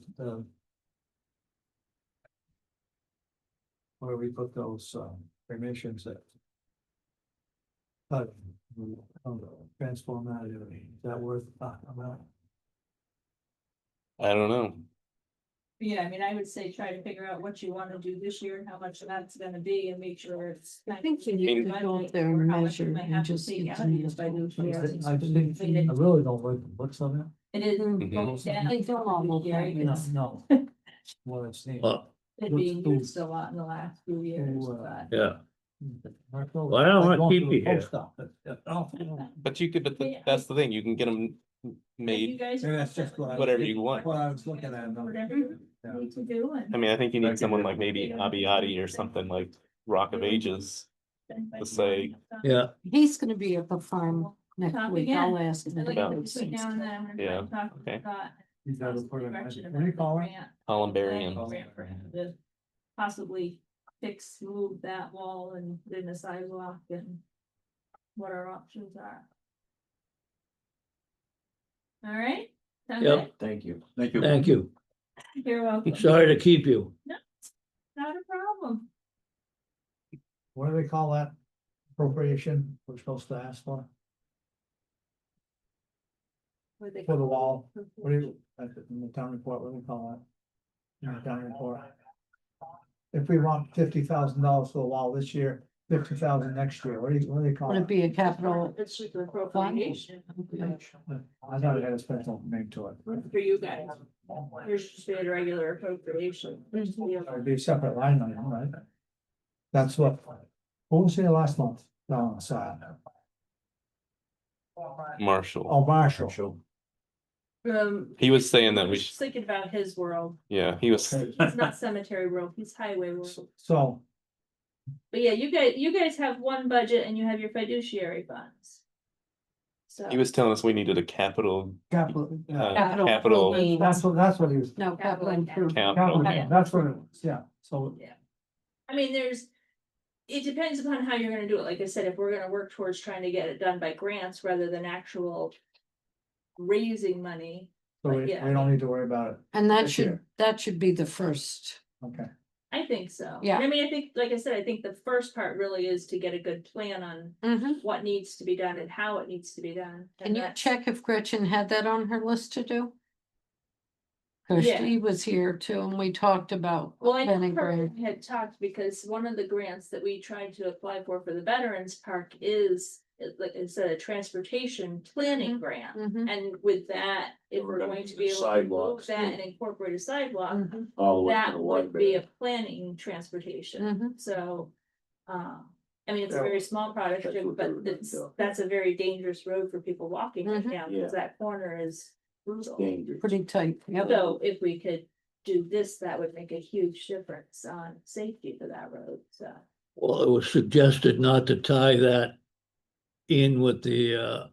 where we put those, cremations at. But, transform that, is that worth, amount? I don't know. yeah, I mean, I would say try to figure out what you wanna do this year and how much that's gonna be and make sure it's. I think you kind of need to go up there or and how much you measure might and have to just take get out some of your useful fiduciary. I think, I really don't like the looks of it. It is. Mhm. going down. They don't all look Yeah, like it's- No. What I've seen. Well, It's being used a lot in the last few years, Who, but. yeah. Well, I don't wanna keep you here. But you could, Yeah. that's the thing, you can get them You made, guys. Maybe that's just what I- whatever you want. What I was looking at. no. Whatever you Yeah. need to do and. I mean, I think you I need could someone do- like maybe Abiati or something like Rock of Ages. to say- Yeah, He's gonna be at the farm next Talk week. again. I'll ask him. I'd like Yeah. to put down that I'm gonna Yeah, try and talk to okay. Scott. He's got to Possibly put it in- direction what do you about the call it? grant. Columbarium. Grant for him to possibly move that wall and then the sidewalk and what our options are. All right. Sound Yep. good? Thank you. Thank you. thank you. You're welcome. Sorry to keep you. Not a problem. What do they call that appropriation we're supposed to ask for? What they For the call wall. it. What do you, in the town report, what do we call that? In the town report. If we want $50,000 for the wall this year, 50,000 next year, what do they call Would it it? be a capital? It's just an appropriation I thought it had a special name to it. for you guys. There's just a regular appropriation. It'd be a separate line item, right? That's what was here last month? Down on the side. Marshall. Oh, Marshall. He was saying that we Just should, thinking about his world. yeah, he was, He's not cemetery world, he's highway world. So, But yeah, you guys have one budget and you have your fiduciary funds. So. he was telling us we needed a capital, capital, capital. gains. that's what he was. No, capital Capital improvement. Capital, Okay. that's what it was, yeah, so. I mean, it depends upon how you're gonna do it. Like I said, if we're gonna work towards trying to get it done by grants rather than actual raising money. So we But yeah, don't need to worry about it, And that This should, year. that should be the first. okay. I think so. Yeah. I mean, I think, like I said, I think the first part really is to get a good plan on what needs to be done and how it needs to be done. Can And you that's- check if Gretchen had that on her list to do? Cause Yeah. she was here too, and we talked about. Well, I know Benny her Gray. and I had talked because one of the grants that we tried to apply for the Veterans Park is like it's a transportation planning grant. Mhm. And with that, if we're going to be able to move Sidewalks. that and incorporate a sidewalk, Mhm. All the way to that the would be a library. planning transportation, Mhm. so. I mean, it's a Yeah. very small project, That's what they were but gonna it's, do. that's a very dangerous road for people walking right Mhm. now, Yeah. because that corner is brutal. Dangerous. Pretty tight, yep. So if we could do this, that would make a huge difference on safety for that road, so. Well, it was suggested not to tie that in with the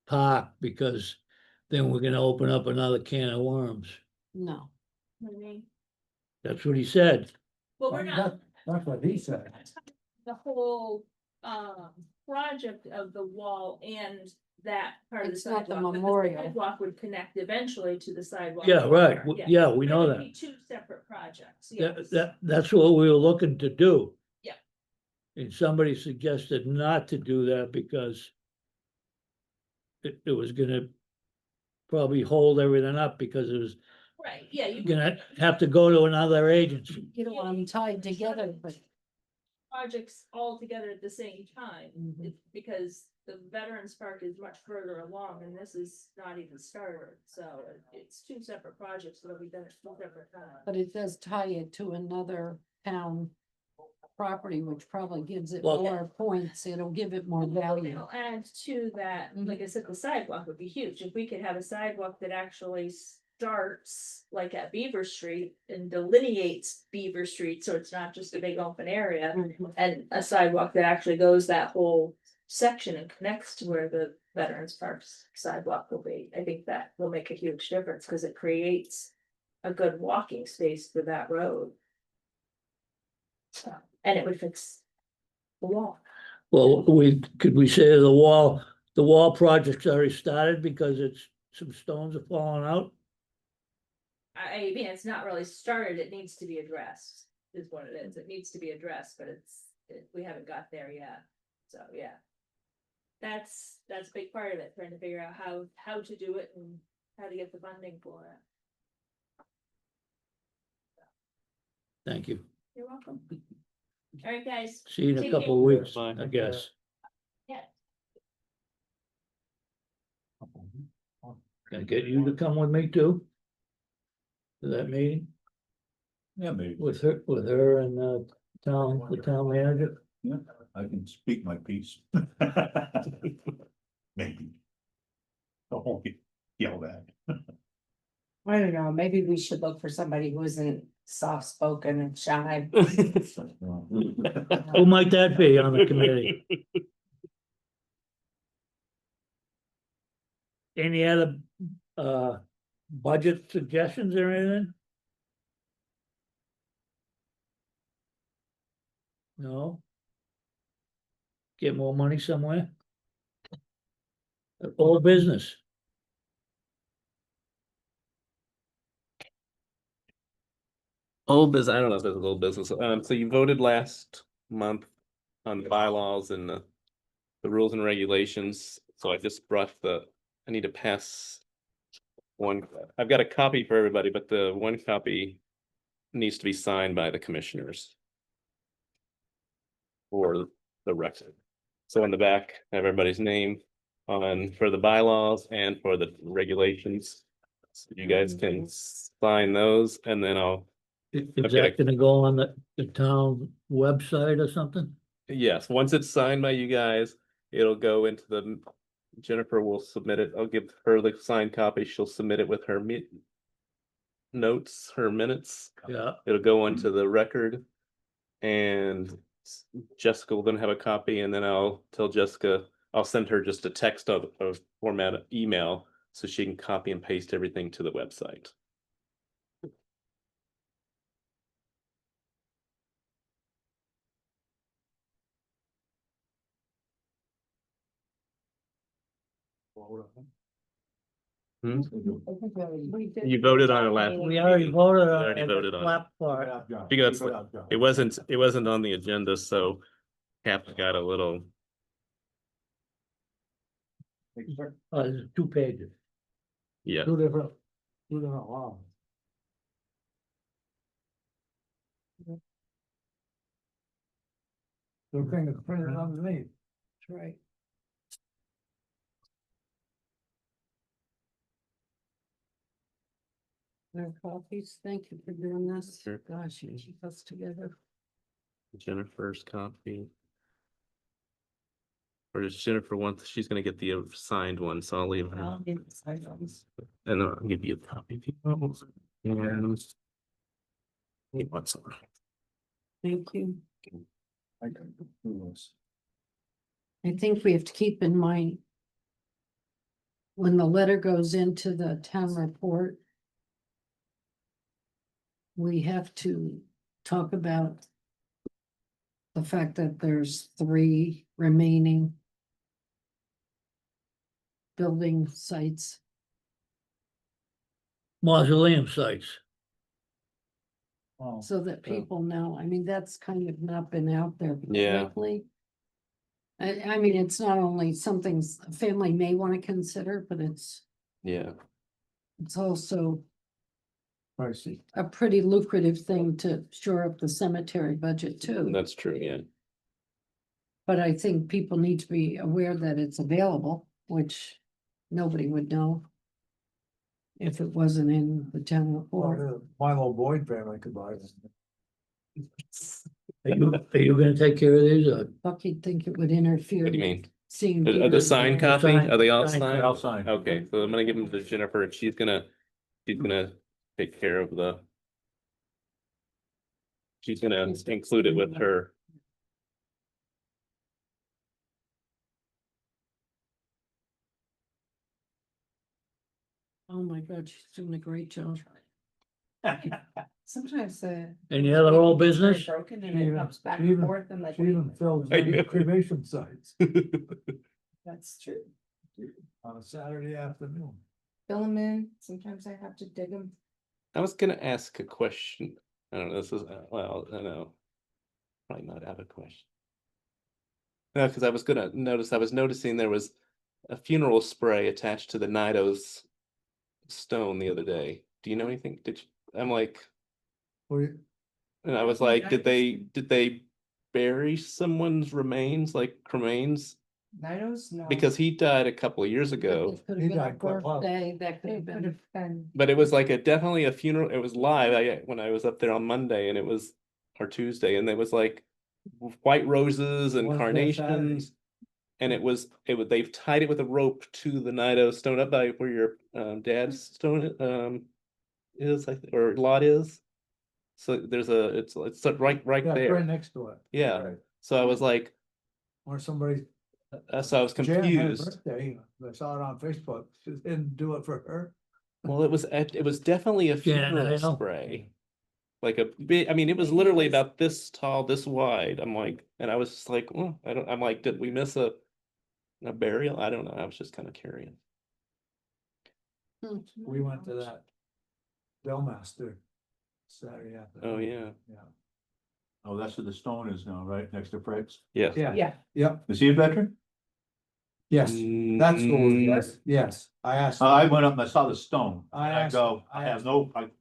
park, because then we're gonna open up another can of worms. No, I mean, That's what he said. well, we're not, That's what he said. the whole project of the wall and that part of the It's not the sidewalk. but memorial. Sidewalk would connect eventually to the sidewalk. Yeah, right. corner, Yeah, we But know it would that. be two separate projects, That, yes. that's what we were looking to do. Yeah. And somebody suggested not to do that because it was gonna probably hold everything up, because it was Right, yeah, you gonna have to go to another agency. you don't want them tied together, but projects all together at the same time, Mhm. because the Veterans Park is much further along and this is not even started, so it's two separate projects that'll be done at two separate times. but it does tie it to another town property, which probably gives it Well- more points, it'll give it more value. It'll add to that, like I said, the sidewalk would be huge, if we could have a sidewalk that actually starts like at Beaver Street and delineates Beaver Street, so it's not just a big open area. Mhm. And a sidewalk that actually goes that whole section and connects to where the Veterans Park's sidewalk will be. I think that will make a huge difference, because it creates a good walking space for that road. So, and it would fix the wall. Well, could we say the wall project's already started because some stones are falling out? I mean, it's not really started, it needs to be addressed, is what it is. It needs to be addressed, but we haven't got there yet. So, yeah. That's a big part of it, trying to figure out how to do it and how to get the funding for it. Thank you. You're welcome. All right, guys. See you in a Take couple of care. weeks, Bye. I guess. Yeah. Can I get you to come with me too? To that meeting Yeah, maybe, with her and the town manager? yeah, I can speak my piece. Maybe. I won't get yelled at. I don't know, maybe we should look for somebody who isn't soft-spoken and shy. Who might that be on the committee? Any other budget suggestions or anything? No? Get more money somewhere? All business. Old business, I don't know if this is old business. So you voted last month on the bylaws and the rules and regulations. So I just brought I need to pass one. I've got a copy for everybody, but the one copy needs to be signed by the commissioners for the record. So in the back, I have everybody's name for the bylaws and for the regulations. So you guys can sign those, and then Is Okay. that gonna go on the town website or something? yes, once it's signed by you guys, it'll go into Jennifer will submit it. I'll give her the signed copy. She'll submit it with her notes, her minutes. Yeah, It'll go into the record. And Jessica will then have a copy, and then I'll tell Jessica, I'll send her just a text of format email so she can copy and paste everything to the website. Hmm? You voted on it last. we already voted on already it. voted on it. Flap part. Because it wasn't on the agenda, so Cap got a little. There's 2 pages. Yeah. Two different laws. The thing is printed underneath. That's right. Our copies, thank you for doing this. Sure. Gosh, you keep us together. Jennifer's copy. Or does Jennifer want, she's gonna get the signed one, so I'll leave her. I'll get the side ones. And I'll give you a copy if you want. And. He wants some. Thank you. I got those. I think we have to keep in mind when the letter goes into the town report, we have to talk about the fact that there's 3 remaining building sites. Mausoleum sites. Oh, So that people know, I mean, that's kind of not been out there Yeah. publicly. I mean, it's not only something a family may want to consider, but it's Yeah, also pricey. a pretty lucrative thing to shore up the cemetery budget too. that's true, yeah. But I think people need to be aware that it's available, which nobody would know if it wasn't in the town report. Or Milo Boyd family could buy it. Are you gonna take care of these or? Bucky'd think it would interfere. What do you with mean? Seeing. Are the Peter's signed name. copy? Are they all Signed. signed? I'll sign. Okay, so I'm gonna give them to Jennifer and she's gonna take care of the. She's gonna include it with her. Oh my God, she's doing a great job. Sometimes the. Any other old business? Broken and She it even- comes back she and even- forth and like. She even fills I know. cremation sites That's true. on a Saturday afternoon. Fill them in, sometimes I have to dig them. I was gonna ask a question. I don't know, this is, well, I know. Probably not out of question. No, because I was noticing there was a funeral spray attached to the Nido's stone the other day. Do you know anything? I'm like, and I was like, did they bury someone's remains, like cremains? Nidos, no. Because he died a couple of years ago. It could have He been a died quite well. birthday, that could It have could been. have been, But it was like definitely a funeral. It was live when I was up there on Monday, and it was or Tuesday, and there was like white roses and Was there carnations, and they've tied it with a rope to the Nido stone up by where your dad's stone is, or lot is. So there's it's right Yeah, it's there. right next to it. Yeah. Right. So I was like, Or somebody. so I was Jan had a confused. birthday, I saw it on Facebook, she didn't do it for her. Well, it was definitely a Jan funeral Hale. spray. Like a big, I mean, it was literally about this tall, this wide. I'm like, and I was just like, well, I'm like, did we miss a burial? I don't know. I was just kind of curious. We went to that Bellmaster Saturday afternoon. Oh, yeah. Yeah. Oh, that's where the stone is now, right, next to Fred's. Yeah. yeah, Yep, Is he a veteran? yes, that's who, Mm, yes, I asked. I went up and I saw the stone. I And I asked- go, I I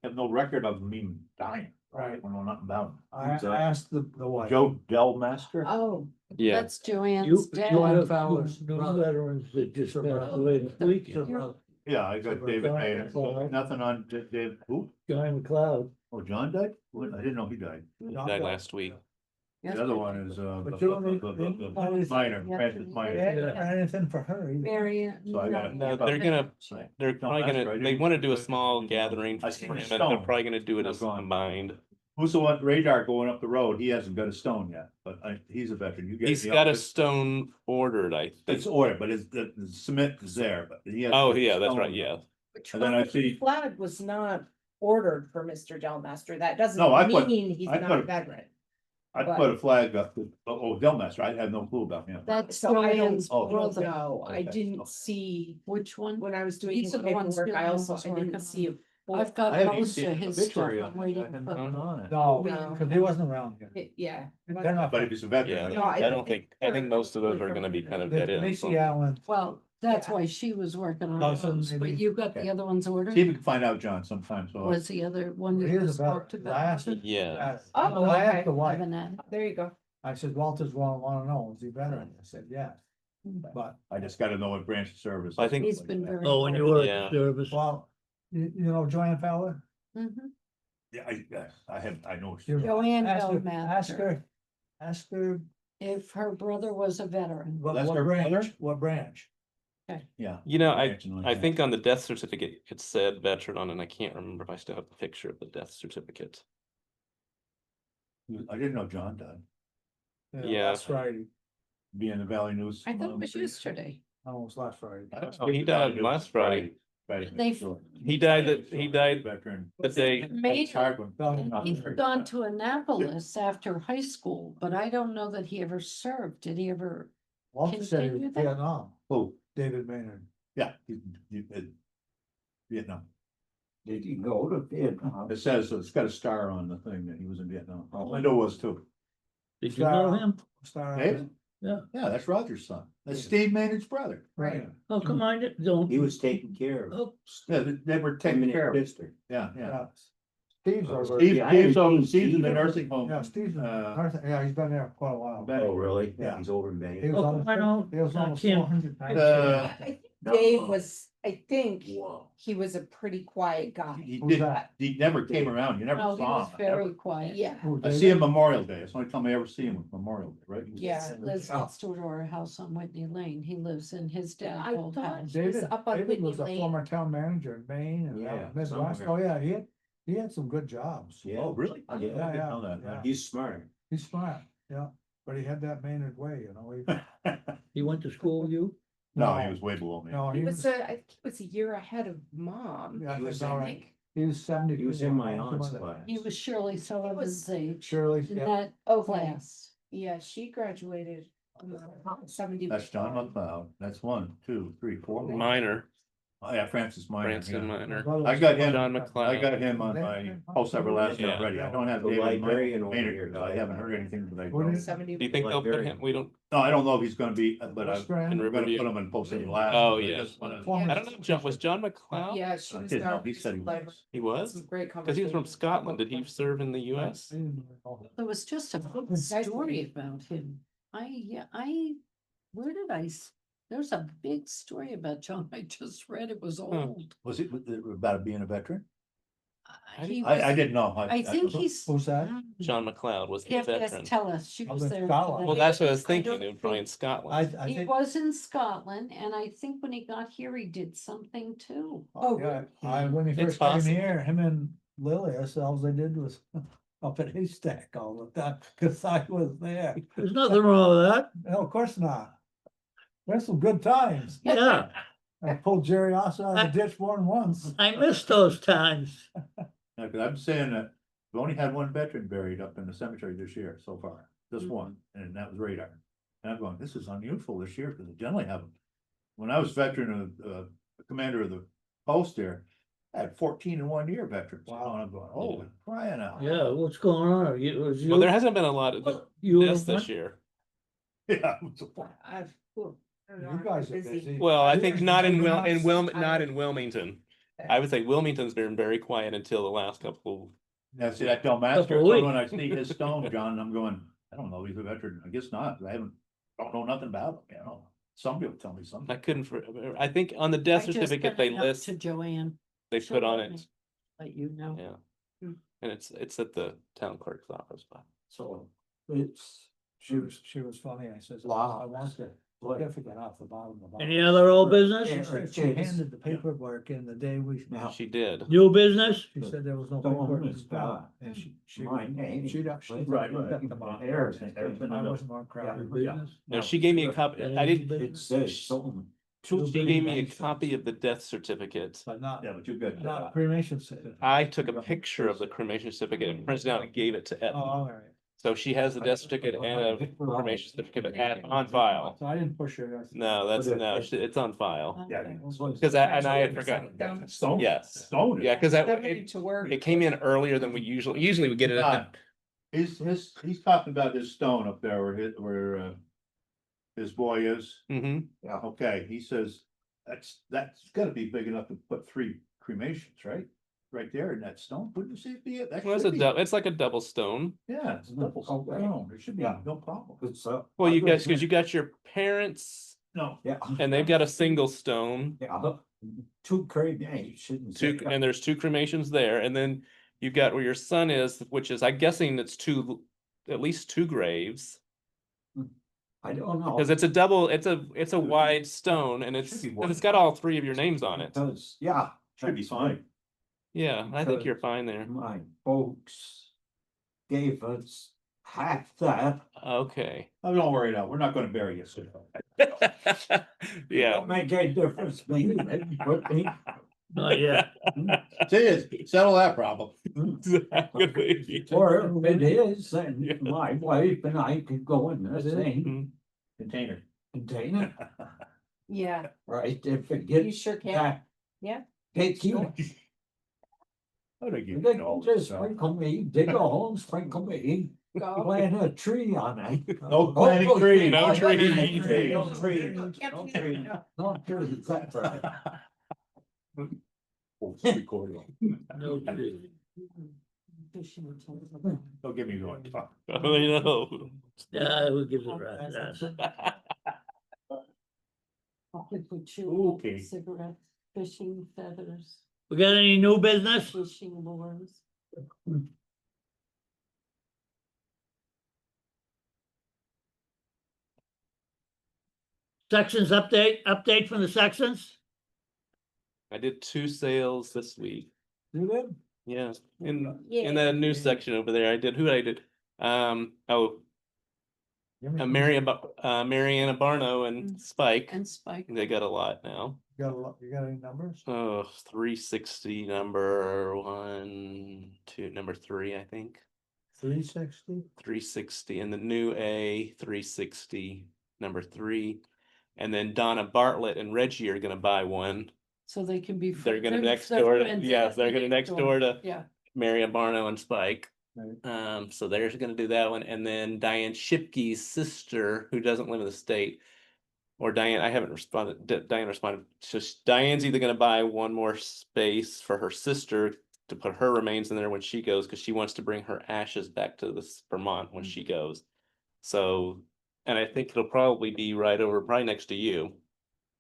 have no record of him even dying. Right. I don't know nothing about him. I Who's that? asked the wife. Joe Delmaster? oh, Yeah. That's Joanne's You, dad. Joanne Fowler's no brother. veterans that just Her passed brother. away this week. Yeah, I got David Mayer. Nothing on Dave, who? Guy McLeod. Oh, John died? What? I didn't know he died. He died last week. The other one is, But you don't need- Minor, Yeah. Francis Yeah, Minor. anything for her either. Marion. So I gotta- No, they're probably that's gonna, right. they want to do a small gathering. I for seen the him, and They're stone. probably gonna do it I've as gone. combined. Who's the one radar going up the road? He hasn't got a stone yet, but he's a veteran. You get He's me got up a stone ordered, I think. It's ordered, but the cement is there, but he has. Oh, yeah, that's right, yeah. And then I see, flag was not ordered for Mr. Delmaster, that doesn't No, I put- mean he's I not a put- veteran. I put a flag up, Delmaster, I had no clue about him. That's So I don't, Joanne's Oh, brother. no, I Okay. didn't see, Which one? when I was doing These his are the ones paperwork, I Joanne also, was I working didn't on. see. a I've got I haven't even most seen of the his stuff. obituary I'm on it. waiting I hadn't for- gone on it. No, No. cause he wasn't around here. Yeah. They're not. But if he's a Yeah, veteran. No, I I think most of those are gonna be kind of dead ends. Macy Allen, Well, that's Yeah. why she was working on Cousin, those, but maybe. you got the Okay. other ones See if ordered? we can find out, John, sometime, so. Was the other one you here's just a talked veteran, about? I asked. Yeah. Oh, I asked okay. the wife, Haven't had- There you go. I said, Walter's wanna know, is he veteran? I said, yes, but, I just gotta know what branch of service. I think- He's been very. Oh, when you were Yeah. at the service. well, you know Joanne Fowler? Mhm. Yeah, I know. You- Joanne Ask her, Bellmaster. ask her If her brother was a veteran. what, That's what her branch, brother? what branch? Yeah. You know, Imagine like I that. think on the death certificate, it said veteran on it, and I can't remember if I still have the picture of the death certificate. I didn't know John died, Yeah. Last Friday, being the Valley News. I thought it was yesterday. almost last Friday. Oh, he died last Friday. They- He died Veteran. the day. It's hard when- He's gone to Annapolis after high school, but I don't know that he ever served. Did he ever? Walter said he was Continue that? Vietnam, Oh, David Maynard. yeah, Vietnam. Did he go to Vietnam? It says, it's got a star on the thing that he was in Vietnam. Linda was too. Did you know him? Star- David? Yeah. Yeah, that's Roger's son. That's Steve Maynard's brother. Right. Oh, come on, don't. He was taken care of. Oh, Yeah, they were taking care of it. Sister. Yeah, yeah. Yeah. Steve's over. Steve's Yeah, I haven't seen Steve's in the Steve. nursing home. Yeah, Steve's, Uh, yeah, he's been there quite a while. Ben- Oh, really? Yeah. He's over in He Bay. was Oh, on I know. He was I almost can't- 400 pounds. Uh, I think Dave was, I think Whoa. he was a pretty quiet guy. He Who's did, that? he never came around. You never No, he saw was him. very quiet. Yeah, Who, I David? see him Memorial Day. That's the only time I ever see him with Memorial Day, right? yeah. Lives next door to our house on Whitney Lane. He lives in his dad's I old thought- house. David, up on David Whitney was a Lane. former town manager in Maine and Yeah, Midwest. somewhere. Oh, yeah, he had some good jobs. Yeah. Oh, really? I Yeah, didn't yeah, know that. yeah. He's smart. He's smart, yeah, but he had that Maynard way, you know, he went to school with you? No, he was way below me. No, He he was was, I think he was a year ahead of mom. yeah, I He was think, all in- right. He was 70. He was in my aunt's class. He was Shirley Sullivan's age Shirley, in yeah, that Okay, class. yeah, she graduated. 70. That's John McLeod. That's 1, 2, 3, 4. Minor, Oh, yeah, Francis Minor. Branson yeah. Minor. I got him. John I McLeod. got him on my post everlasting Yeah. already. I don't have The David librarian over Maynard, here. because I haven't heard anything, but I What don't. is- 70. Do you think they'll put him? We don't, No, I don't know if he's gonna be, but West I'm, Grand? we're gonna Riverview. put him in post everlasting. Oh, but I yeah. just wanna- Former- I don't know, John, was John McLeod? Yeah, she I was didn't know. our He said he librarian. was. He was? Some great Cause he was from conversations. Scotland. Did he serve in the US? There was just a big Nice story lady. about him. Where did there's a big story about John. I just read it was old. Was it about being a veteran? He I was- didn't know. I think he's. Who's that? John McLeod was the Yes, yes, veteran. tell us. She Of was the there. Scotland. Well, that's what I was thinking, don't it was probably in I Scotland. He think, was in Scotland, and I think when he got here, he did something too. Oh, yeah, when he It's first came possible. here, him and Lily, that's all they did was up at Haystack all the time, cause I was there. There's nothing wrong with that. No, of course not. There's some good times. Yeah, I pulled Jerry Oss out of the ditch more than once. I miss those times. Yeah, 'cause I'm saying that we only had one veteran buried up in the cemetery this year so far, just one, and that was Radar. And I'm going, this is unusual this year, because they generally have them. When I was veteran of, commander of the post there, I had 14 in 1 year veterans. Wow. And I'm going, oh, crying out. Yeah, what's going on? Well, there hasn't been a lot of You deaths this year. Yeah. it was a- I've. I don't know, You guys are busy. busy. Well, I think not in You're not in Wilmington. I would say Wilmington's been very quiet until the last couple. Yeah, see that Del Master, Couple weeks. when I see his stone, John, I'm going, I don't know, he's a veteran. I guess not. Don't know nothing about him, you know. Some people tell me I something. couldn't, I think on the death I just certificate, sent they it up list, To Joanne, they she'll put on let me. it, let you know. yeah. Hmm. And it's at the town clerk's office, but. So it's, she was funny. I says, Wow. I want the certificate off the bottom of the box. Any other old business? She said she handed the paperwork in the day we. She did. New business? She said there was no Stone paperwork. is God. And she. My name. She. Right, right. Heirs and everything. I wasn't on crowd. New business? No, she gave me a copy. I didn't, It says Solomon. she gave me a copy of the death certificate. But not, Yeah, but you're good. not cremation certificate. I took a picture of the cremation certificate and printed it out and gave it to Oh, Edna. all right. So she has the death certificate and a cremation certificate on file. So I didn't push her. No, it's on file. Yeah. Cause I had forgotten. Stone? Yes. Stone. Yeah, cause Somebody to work. it came in earlier than we usually we get it at He's talking about this stone up there where his boy is. the. Okay, he says, that's gotta be big enough to put 3 cremations, right? Right there in that stone, wouldn't you say it'd be it? That Well, should be- it's like a double stone. Yeah, it's a double stone, it should be no problem. Good stuff. Well, you guys, cause you got your parents No, Yeah. and they've got a single stone. Yeah. Two cremations. two, and there's two cremations there, and then you've got where your son is, which is, I'm guessing it's two, at least two graves. I don't know. Because it's a double, it's a wide stone, and it's got all three of your names on it. Because, yeah. Should be fine. Yeah, I think you're fine there. My folks gave us half that. Okay. Oh, don't worry now, we're not gonna bury you soon. Yeah. Don't make any difference to me. Put me. Not yet. Settle that problem. Exactly. Or if it is, then Yeah. my wife and I could go in the same Container. container, Yeah, right? If it you gets sure can. that. Yeah. Take you. How do you They get all can this just stuff? sprinkle me, dig a hole, sprinkle me, Go. plant a tree on it. No planting Oh, trees. No tree. No tree, no tree, no tree, no tree, that's right. No tree. Don't get me going. I know. Yeah, we'll give it a rest. Okay. Cigarettes, fishing feathers, We got any new business? fishing lures. Sections update from the sections? I did 2 sales this week. You did? Yeah, in Yeah. that new section over there, I did, who I did, Mariana Barno and Spike, And Spike. they got a lot now. You got any numbers? Oh, 360, number 1, 2, number 3, I think. 360? 360, and the new A 360, number 3. And then Donna Bartlett and Reggie are gonna buy one. So they can be. They're gonna next they're door to, friends, yes, they're gonna next door to Yeah, Marion Barno and Spike. Right. So they're gonna do that one, and then Diane Shipke's sister, who doesn't live in the state, or Diane, I haven't responded, Diane responded, so Diane's either gonna buy one more space for her sister to put her remains in there when she goes, because she wants to bring her ashes back to this Vermont when she goes. So, and I think it'll probably be right over, probably next to you,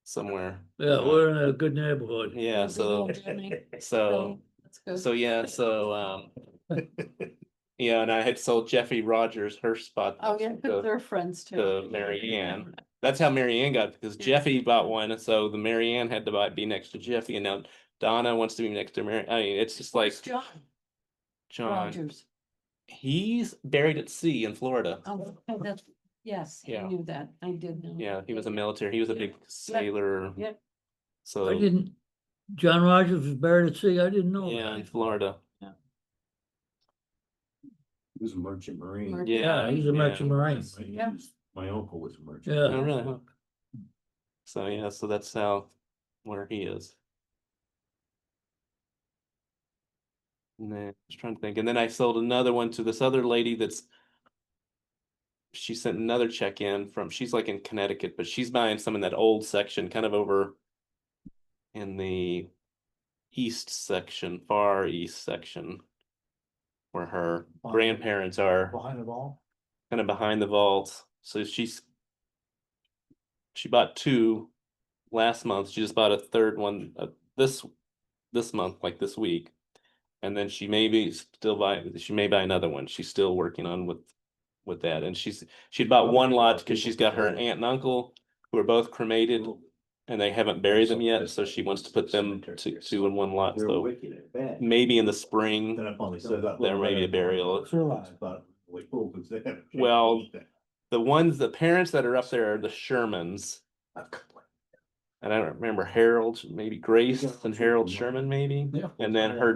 somewhere. Yeah, we're in a good neighborhood. Yeah, so, so, that's good. so, yeah, so, yeah, and I had sold Jeffy Rogers her spot. Oh, yeah, to- because they're friends too. to Mary Ann. That's how Mary Ann got it, because Yeah. Jeffy bought one, and so the Mary Ann had to be next to Jeffy, and now Donna wants to be next to Mary. I mean, it's just like Where's John John. Rogers. He's buried at sea in Florida. Oh, okay, that's, yes, I Yeah. knew that. I did know. Yeah, he was a military. He was a big sailor. Yeah. I So didn't, John Rogers was buried at sea, I didn't know yeah, in that. Florida. He was a merchant marine. Merchant. Yeah, he's a merchant marine. Yeah. My uncle was a merchant. Yeah. Oh, really? Huh? So yeah, so that's where he is. And then I was trying to think, and then I sold another one to this other lady she sent another check in from, she's like in Connecticut, but she's buying some in that old section, kind of over in the east section, far east section, where her grandparents are, Behind the ball? kind of behind the vault. So she bought 2 last month. She just bought a third one this month, like this week. And then she may buy another one. She's still working on with that. And she'd bought one lot because she's got her aunt and uncle who are both cremated and they haven't buried them yet. So she wants to put them two in one lot. They're So wicked at that. maybe in the spring Then I finally said that. there may be a burial. But we pulled it there. Well, the parents that are up there are the Shermans. And I don't remember Harold, maybe Grace and Harold Sherman, maybe. Yeah. And then her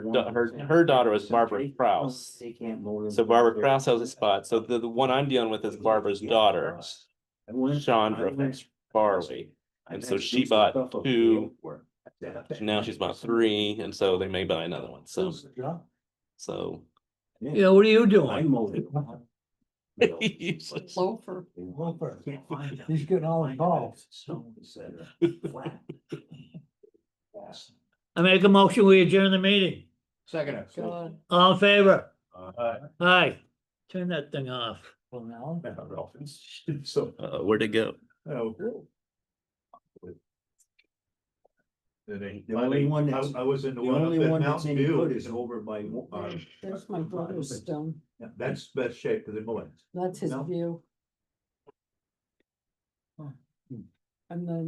daughter was Barbara Kraus. They can't mow them. So Barbara Kraus has a spot. So the one I'm dealing with is Barbara's daughter, Chandra Farley. And so she bought 2. Now she's bought 3, and so they may buy another one. So Yeah, what are you I doing? mowed it. Loafer. He's getting all the calls. I make a motion, we adjourn the meeting. Second. God. All in favor? Alright. Aye. Turn that thing off. Well, now. So, Where'd it go? oh, The only one that's- I was in The only up at one that's Mountain any View. good is over by, There's my brother's stone. Yeah, that's best shape because it mows. That's his No. view. Huh. And then